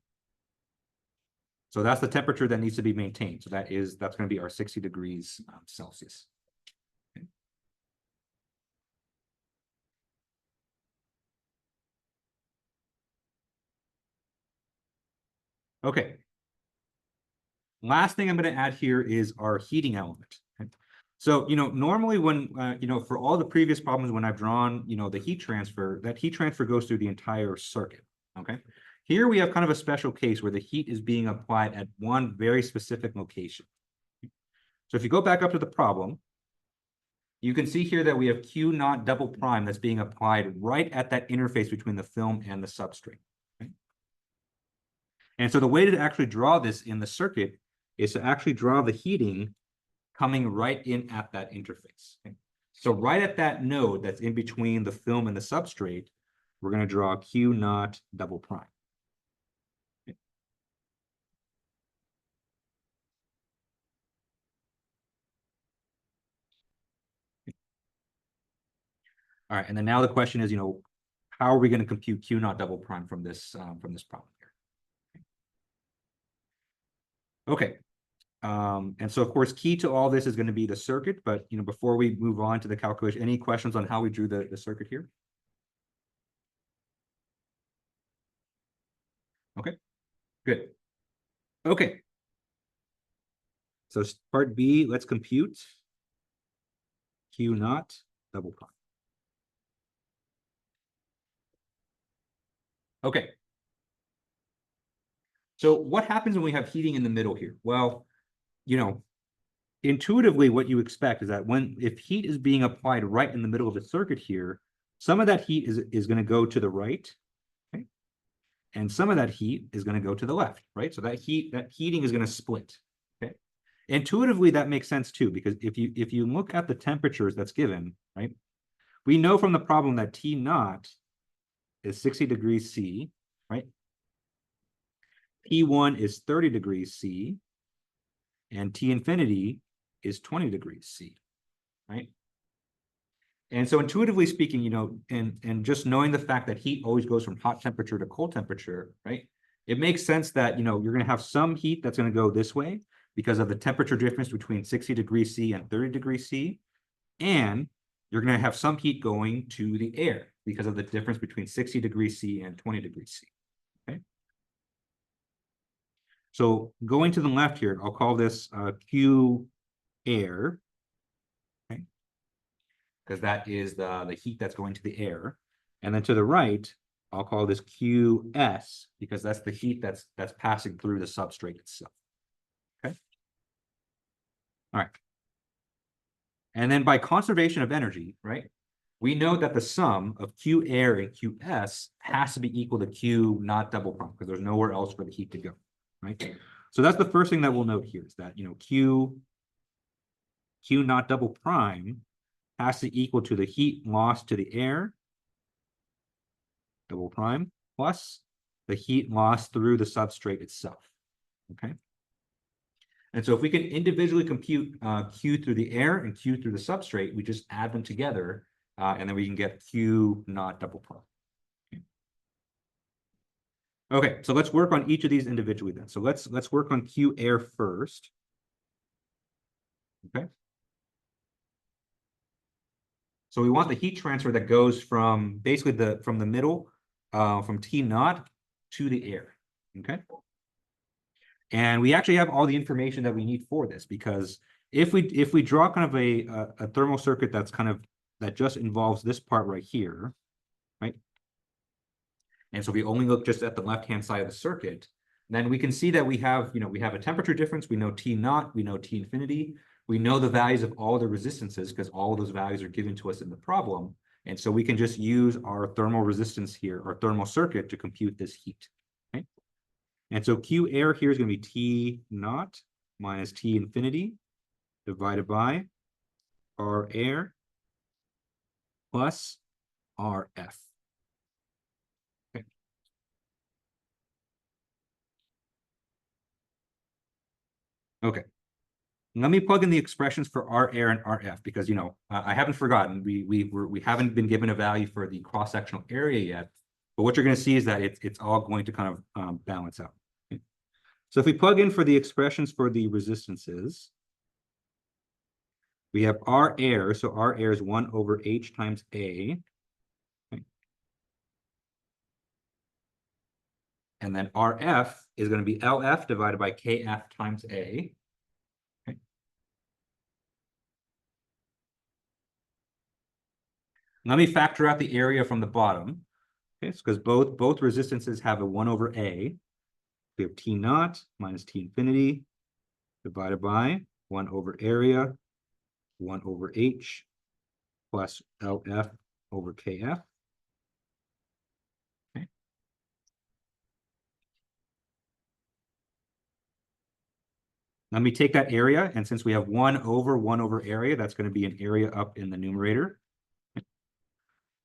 So that's the temperature that needs to be maintained. So that's going to be our 60 degrees Celsius. Okay. Okay. Last thing I'm going to add here is our heating element. Okay. So, normally when, for all the previous problems when I've drawn, the heat transfer, that heat transfer goes through the entire circuit. Okay. Here we have kind of a special case where the heat is being applied at one very specific location. So if you go back up to the problem, you can see here that we have Q naught double prime that's being applied right at that interface between the film and the substrate. Okay. And so the way to actually draw this in the circuit is to actually draw the heating coming right in at that interface. Okay. So right at that node that's in between the film and the substrate, we're going to draw Q naught double prime. Okay. All right, and then now the question is, how are we going to compute Q naught double prime from this problem here? Okay. And so of course, key to all this is going to be the circuit, but before we move on to the calculation, any questions on how we drew the circuit here? Okay, good. Okay. So part B, let's compute Q naught double prime. Okay. So what happens when we have heating in the middle here? Well, intuitively, what you expect is that if heat is being applied right in the middle of the circuit here, some of that heat is going to go to the right, okay? And some of that heat is going to go to the left, right? So that heating is going to split, okay? Intuitively, that makes sense too, because if you look at the temperatures that's given, right? We know from the problem that T naught is 60 degrees C, right? P1 is 30 degrees C, and T infinity is 20 degrees C, right? And so intuitively speaking, and just knowing the fact that heat always goes from hot temperature to cold temperature, right? It makes sense that, you're going to have some heat that's going to go this way because of the temperature difference between 60 degrees C and 30 degrees C. And you're going to have some heat going to the air because of the difference between 60 degrees C and 20 degrees C, okay? So going to the left here, I'll call this Q air, okay? Because that is the heat that's going to the air. And then to the right, I'll call this QS because that's the heat that's passing through the substrate itself, okay? All right. And then by conservation of energy, right, we know that the sum of Q air and QS has to be equal to Q not double prime because there's nowhere else for the heat to go, right? So that's the first thing that we'll note here is that, Q not double prime has to equal to the heat lost to the air, double prime, plus the heat lost through the substrate itself, okay? And so if we can individually compute Q through the air and Q through the substrate, we just add them together, and then we can get Q not double prime. Okay, so let's work on each of these individually then. So let's work on Q air first. Okay. So we want the heat transfer that goes from basically from the middle, from T naught to the air. Okay. And we actually have all the information that we need for this because if we draw kind of a thermal circuit that just involves this part right here, right? And so we only look just at the left-hand side of the circuit, then we can see that we have a temperature difference. We know T naught, we know T infinity. We know the values of all the resistances because all of those values are given to us in the problem. And so we can just use our thermal resistance here, our thermal circuit to compute this heat. Okay? And so Q air here is going to be T naught minus T infinity divided by R air plus RF. Okay. Okay. Let me plug in the expressions for R air and RF because I haven't forgotten we haven't been given a value for the cross-sectional area yet, but what you're going to see is that it's all going to kind of balance out. Okay. So if we plug in for the expressions for the resistances, we have R air, so R air is 1 over H times A. Okay. And then RF is going to be LF divided by KF times A. Let me factor out the area from the bottom. Okay, because both resistances have a 1 over A. We have T naught minus T infinity divided by 1 over area, 1 over H plus LF over KF. Okay. Let me take that area, and since we have 1 over area, that's going to be an area up in the numerator.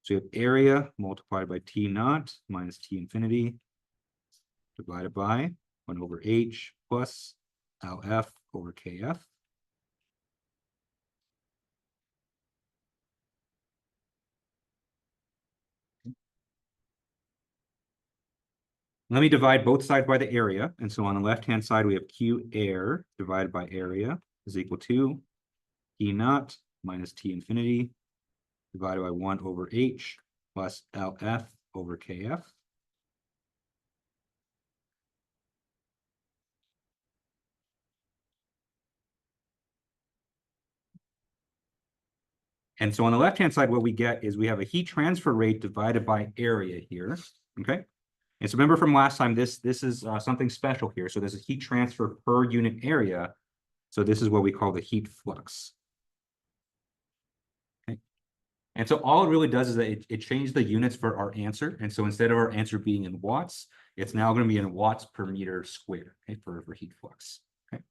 So you have area multiplied by T naught minus T infinity divided by 1 over H plus LF over KF. Let me divide both sides by the area. And so on the left-hand side, we have Q air divided by area is equal to T naught minus T infinity divided by 1 over H plus LF over KF. And so on the left-hand side, what we get is we have a heat transfer rate divided by area here, okay? And so remember from last time, this is something special here. So there's a heat transfer per unit area. So this is what we call the heat flux. Okay. And so all it really does is that it changed the units for our answer. And so instead of our answer being in watts, it's now going to be in watts per meter squared, okay, for heat flux. Okay.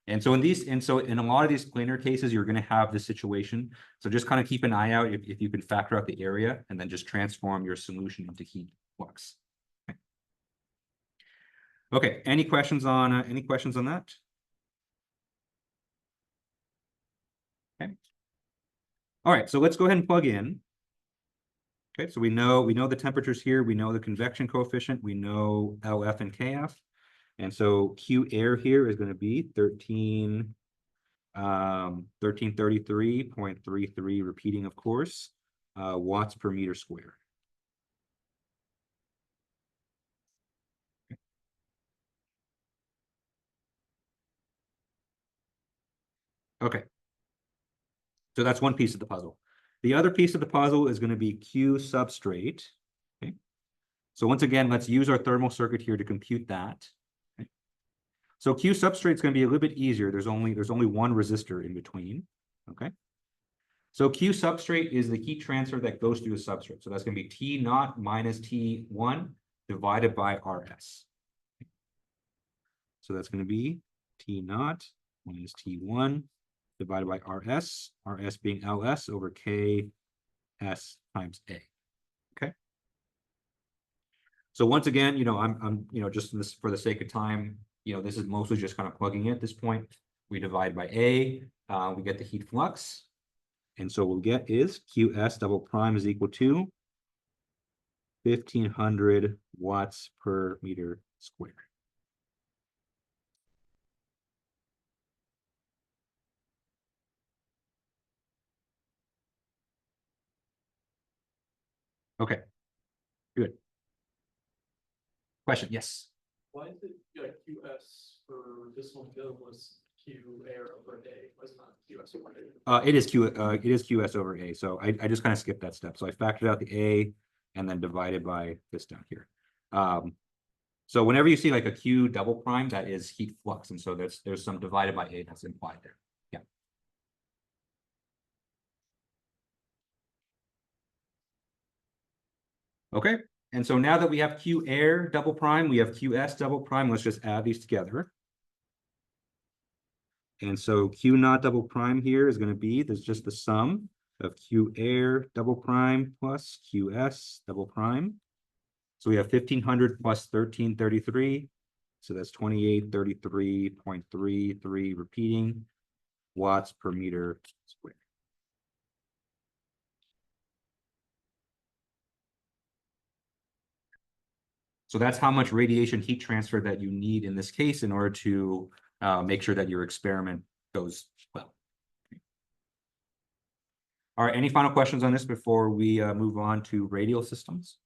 And so in a lot of these planar cases, you're going to have this situation. So just kind of keep an eye out if you can factor out the area and then just transform your solution into heat flux. Okay, any questions on that? Okay. All right, so let's go ahead and plug in. Okay, so we know the temperatures here, we know the convection coefficient, we know LF and KF. And so Q air here is going to be 1333.33 repeating, of course, watts per meter squared. Okay. So that's one piece of the puzzle. The other piece of the puzzle is going to be Q substrate. Okay. So once again, let's use our thermal circuit here to compute that. Okay. So Q substrate is going to be a little bit easier. There's only one resistor in between. Okay. So Q substrate is the heat transfer that goes through the substrate. So that's going to be T naught minus T1 divided by RS. Okay. So that's going to be T naught minus T1 divided by RS, RS being LS over KS times A. Okay. So once again, I'm just for the sake of time, this is mostly just kind of plugging in at this point. We divide by A, we get the heat flux. And so what we'll get is QS double prime is equal to 1500 watts per meter squared. Okay, good. Question, yes. Why is it like QS for this one bill was Q air over A, was not QS over A? It is QS over A. So I just kind of skipped that step. So I factored out the A and then divided by this down here. So whenever you see like a Q double prime, that is heat flux. And so there's some divided by A that's implied there. Yeah. Okay. And so now that we have Q air double prime, we have QS double prime. Let's just add these together. And so Q naught double prime here is going to be, there's just the sum of Q air double prime plus QS double prime. So we have 1500 plus 1333. So that's 2833.33 repeating watts per meter squared. So that's how much radiation heat transfer that you need in this case in order to make sure that your experiment goes well. All right, any final questions on this before we move on to radial systems?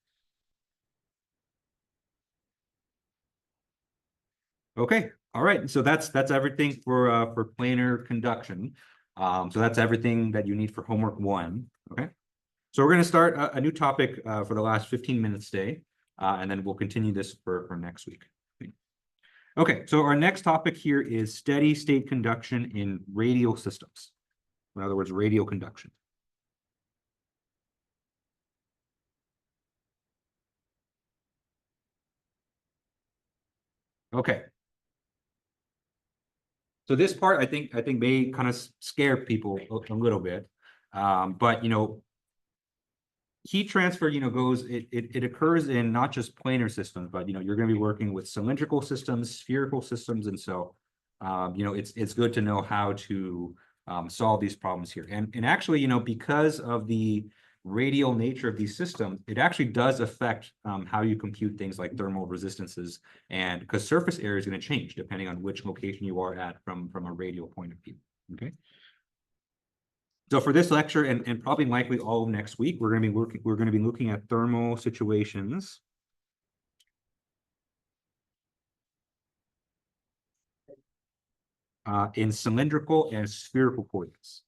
Okay, all right, so that's everything for planar conduction. So that's everything that you need for homework 1. Okay, so we're going to start a new topic for the last 15 minutes today, and then we'll continue this for next week. Okay, so our next topic here is steady state conduction in radial systems. In other words, radial conduction. Okay. So this part, I think may kind of scare people a little bit, but heat transfer, it occurs in not just planar systems, but you're going to be working with cylindrical systems, spherical systems, and so it's good to know how to solve these problems here. And actually, because of the radial nature of these systems, it actually does affect how you compute things like thermal resistances, and because surface area is going to change depending on which location you are at from a radial point of view. Okay. So for this lecture and probably likely all of next week, we're going to be looking at thermal situations in cylindrical and spherical coordinates.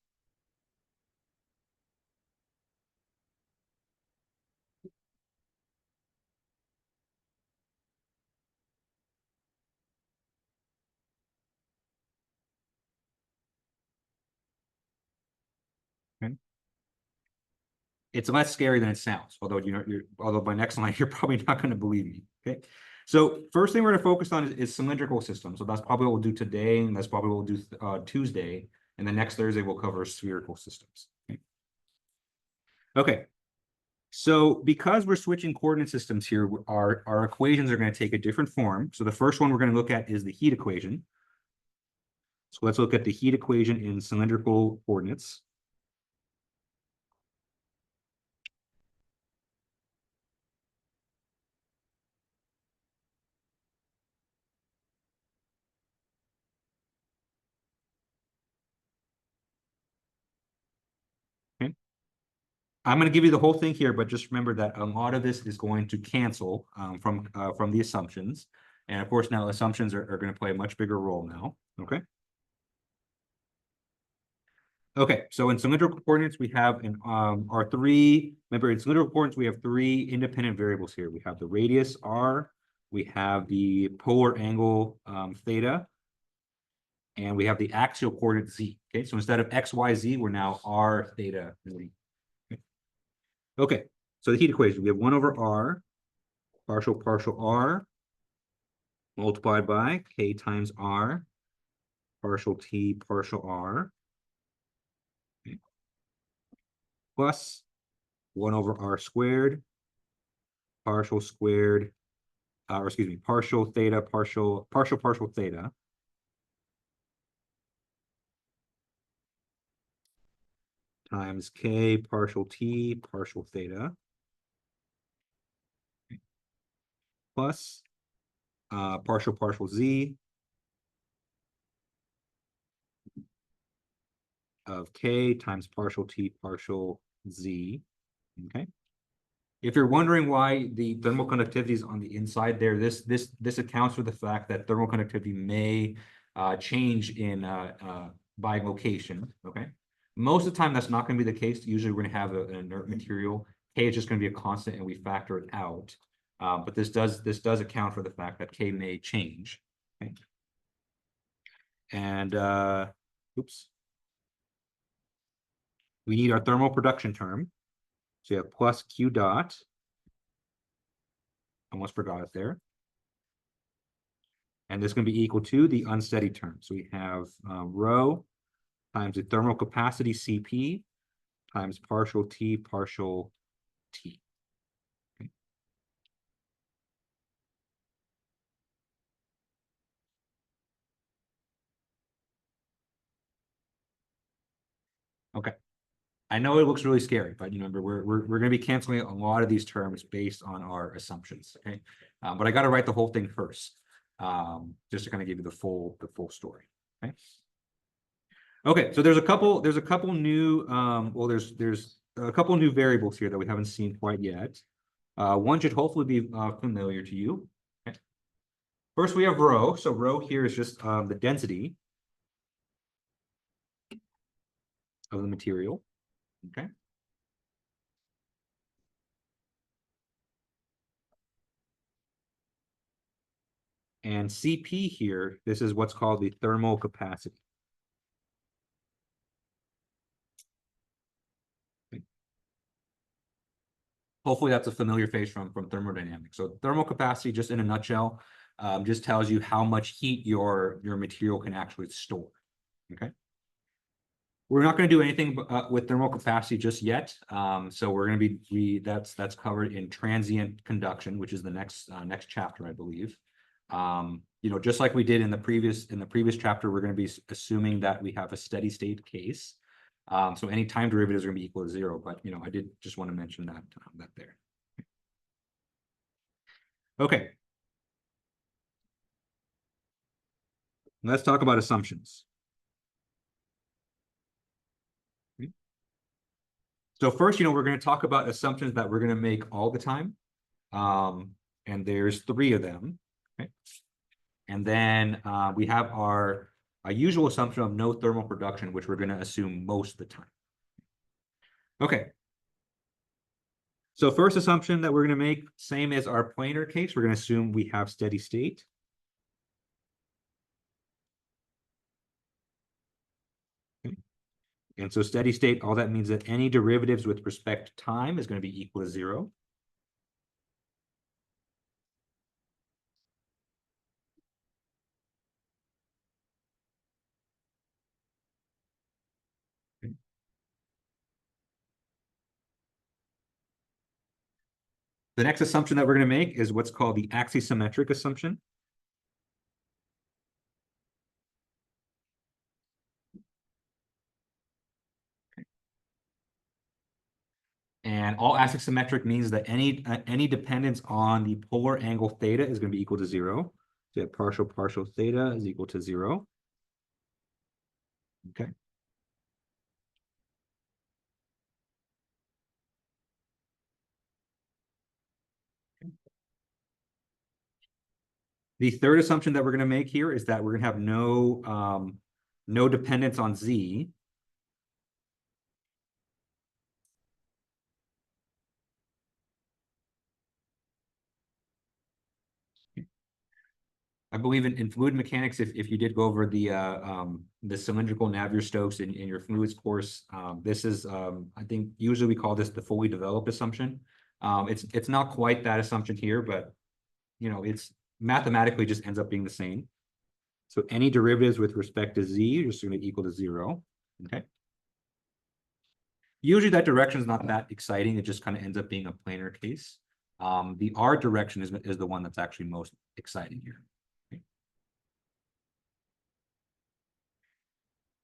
Okay. It's less scary than it sounds, although although by next line you're probably not going to believe me. Okay. So first thing we're going to focus on is cylindrical systems. So that's probably what we'll do today, and that's probably what we'll do Tuesday. And then next Thursday we'll cover spherical systems. Okay. Okay. So because we're switching coordinate systems here, our equations are going to take a different form. So the first one we're going to look at is the heat equation. So let's look at the heat equation in cylindrical coordinates. Okay. I'm going to give you the whole thing here, but just remember that a lot of this is going to cancel from the assumptions. And of course, now assumptions are going to play a much bigger role now. Okay. Okay, so in cylindrical coordinates, we have remember in cylindrical coordinates, we have three independent variables here. We have the radius r, we have the polar angle theta, and we have the axial coordinate z. Okay, so instead of x, y, z, we're now r, theta, z. Okay, so the heat equation, we have 1 over r, partial r, multiplied by k times r, partial t, partial r, okay, plus 1 over r squared, partial squared, or excuse me, partial theta, partial theta, times k partial t, partial theta, plus partial z of k times partial t, partial z. Okay. If you're wondering why the thermal conductivity is on the inside there, this accounts for the fact that thermal conductivity may change in by location. Okay. Most of the time, that's not going to be the case. Usually, we're going to have an inert material. K is just going to be a constant, and we factor it out. But this does account for the fact that K may change. Okay. And oops, we need our thermal production term. So you have plus Q dot. Almost forgot it there. And this is going to be equal to the unsteady term. So we have rho times the thermal capacity Cp times partial T, partial T. Okay. Okay. I know it looks really scary, but remember, we're going to be canceling a lot of these terms based on our assumptions. Okay. But I got to write the whole thing first, just to kind of give you the full story. Okay. Okay, so there's a couple new there's a couple new variables here that we haven't seen quite yet. One should hopefully be familiar to you. Okay. First, we have rho. So rho here is just the density of the material. Okay. And Cp here, this is what's called the thermal capacity. Hopefully that's a familiar face from thermodynamics. So thermal capacity, just in a nutshell, just tells you how much heat your material can actually store. Okay. We're not going to do anything with thermal capacity just yet. So we're going to be that's covered in transient conduction, which is the next chapter, I believe. Just like we did in the previous chapter, we're going to be assuming that we have a steady state case. So any time derivatives are gonna be equal to zero, but I did just want to mention that there. Okay. Let's talk about assumptions. So first, we're going to talk about assumptions that we're going to make all the time. And there's 3 of them. Okay. And then we have our usual assumption of no thermal production, which we're going to assume most of the time. Okay. So first assumption that we're going to make, same as our planar case, we're going to assume we have steady state. Okay. And so steady state, all that means that any derivatives with respect to time is going to be equal to 0. The next assumption that we're going to make is what's called the axisymmetric assumption. And all axisymmetric means that any dependence on the polar angle theta is going to be equal to 0. So that partial theta is equal to 0. Okay. The third assumption that we're going to make here is that we're going to have no dependence on z. I believe in fluid mechanics, if you did go over the cylindrical Navier-Stokes in your fluids course, this is I think usually we call this the fully developed assumption. It's not quite that assumption here, but it's mathematically just ends up being the same. So any derivatives with respect to z are just going to be equal to 0. Okay. Usually that direction is not that exciting. It just kind of ends up being a planar case. The R direction is the one that's actually most exciting here. Okay.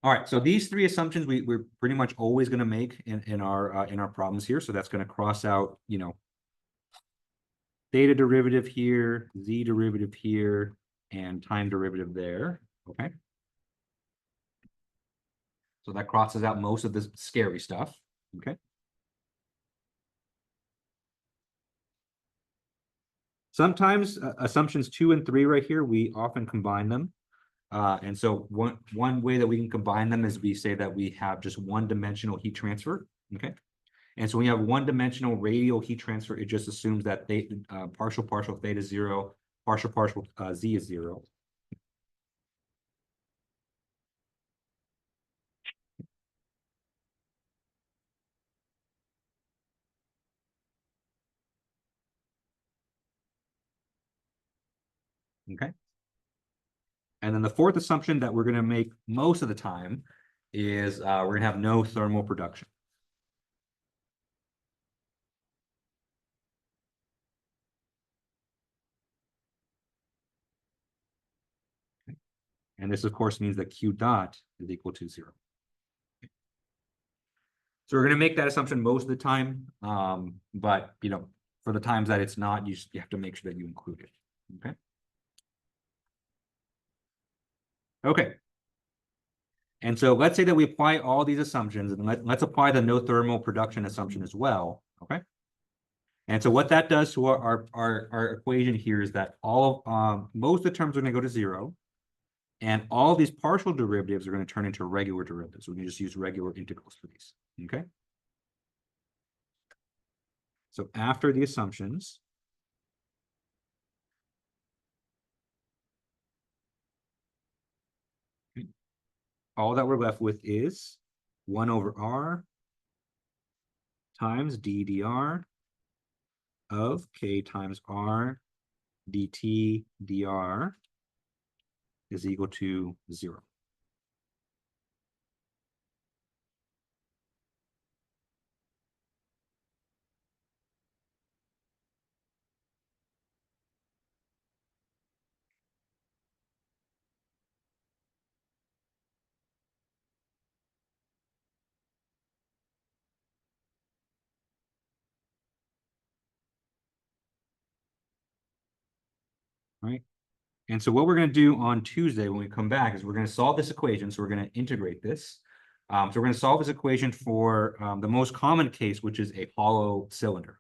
All right, so these 3 assumptions we're pretty much always going to make in our problems here. So that's going to cross out, theta derivative here, z derivative here, and time derivative there. Okay. So that crosses out most of this scary stuff. Okay. Sometimes assumptions 2 and 3 right here, we often combine them. And so one way that we can combine them is we say that we have just one-dimensional heat transfer. Okay. And so when you have one-dimensional radial heat transfer, it just assumes that partial theta is 0, partial z is 0. Okay. And then the fourth assumption that we're going to make most of the time is we're going to have no thermal production. Okay. And this, of course, means that Q dot is equal to 0. Okay. So we're going to make that assumption most of the time, but for the times that it's not, you have to make sure that you include it. Okay. Okay. And so let's say that we apply all these assumptions, and let's apply the no thermal production assumption as well. Okay. And so what that does to our equation here is that most of the terms are going to go to 0, and all these partial derivatives are going to turn into regular derivatives. We can just use regular integrals for these. Okay. So after the assumptions, all that we're left with is 1 over r times d dr of k times r dt dr is equal to 0. right? And so what we're going to do on Tuesday when we come back is we're going to solve this equation. So we're going to integrate this. So we're going to solve this equation for the most common case, which is a hollow cylinder.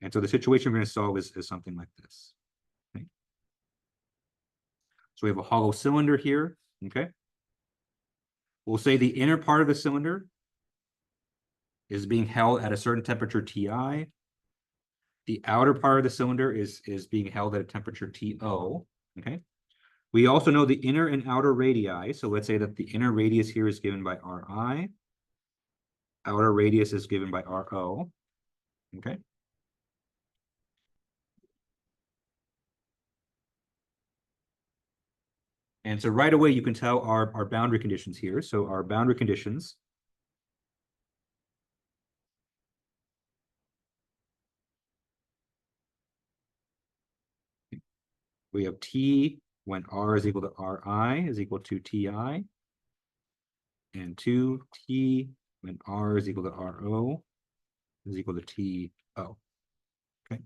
And so the situation we're going to solve is something like this. Okay. So we have a hollow cylinder here. Okay. We'll say the inner part of the cylinder is being held at a certain temperature Ti. The outer part of the cylinder is being held at a temperature To. Okay. We also know the inner and outer radii. So let's say that the inner radius here is given by Ri. Outer radius is given by Ro. Okay. And so right away, you can tell our boundary conditions here. So our boundary conditions we have T when R is equal to Ri is equal to Ti, and 2T when R is equal to Ro is equal to To. Okay.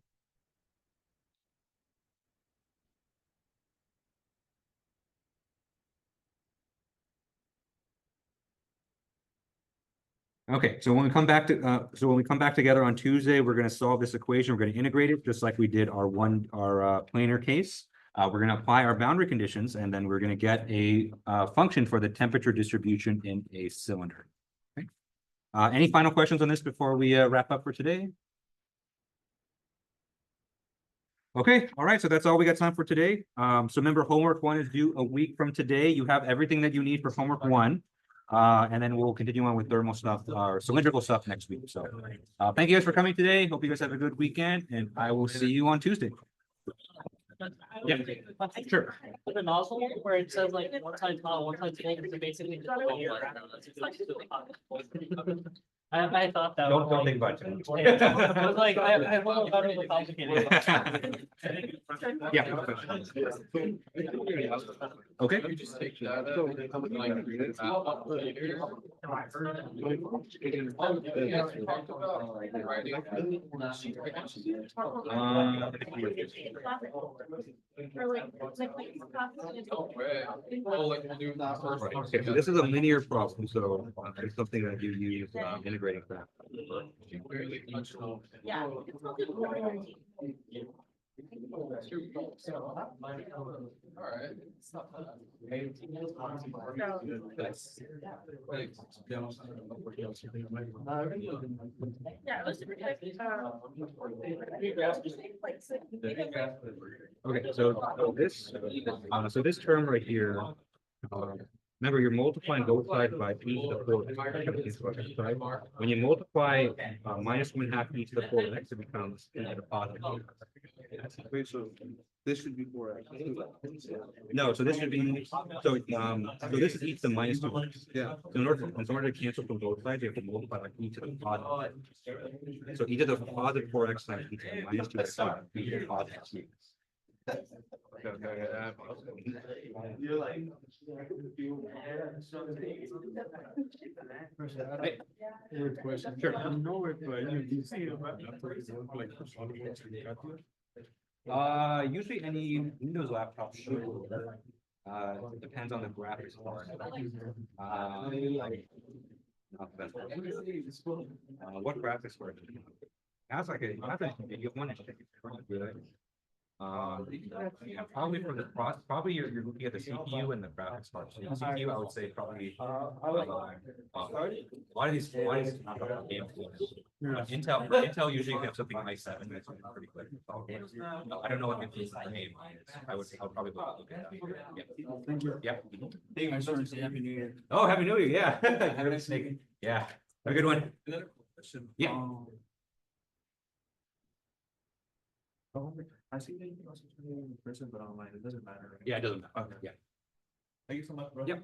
Okay, so when we come back together on Tuesday, we're going to solve this equation. We're going to integrate it just like we did our planar case. We're going to apply our boundary conditions, and then we're going to get a function for the temperature distribution in a cylinder. Okay. Any final questions on this before we wrap up for today? Okay, all right, so that's all we got time for today. So remember, homework 1 is due a week from today. You have everything that you need for homework 1. And then we'll continue on with thermal stuff or cylindrical stuff next week. So thank you guys for coming today. Hope you guys have a good weekend, and I will see you on Tuesday. Yeah, sure. The nozzle where it says like one side's hot, one side's cold, so basically just I thought that. Don't think about it. I was like, I thought about it complicated. Yeah. Okay. Okay, so this is a linear problem, so it's something that you use integrating that. Yeah. Okay, so this term right here, remember you're multiplying both sides by e to the 4x. Right? When you multiply minus 1/2 e to the 4x, it becomes e to the positive. Wait, so this should be 4x. No, so this should be so this is e to the minus 2x. Yeah. So in order to cancel from both sides, you have to multiply by e to the positive. So e to the positive 4x times e to the minus 2x times e to the positive 2x. You're like. Weird question. Sure. I don't know if you see it, but Usually any Windows laptop should. It depends on the graphics card. Not the best. What graphics card? That's like you have one. Yeah, probably for the probably you're looking at the CPU and the graphics card. So the CPU, I would say probably a lot of these Intel usually have something i7 that's pretty quick. I don't know what Intel's name is. I would probably look at that. Yeah. Thank you. Yeah. Hey, my son, Happy New Year. Oh, Happy New Year! Yeah. Yeah. Have a good one. Yeah. I see that you can also turn it in person, but online, it doesn't matter. Right? Yeah, it doesn't matter. Okay. Yeah. Thank you so much, bro. Yep.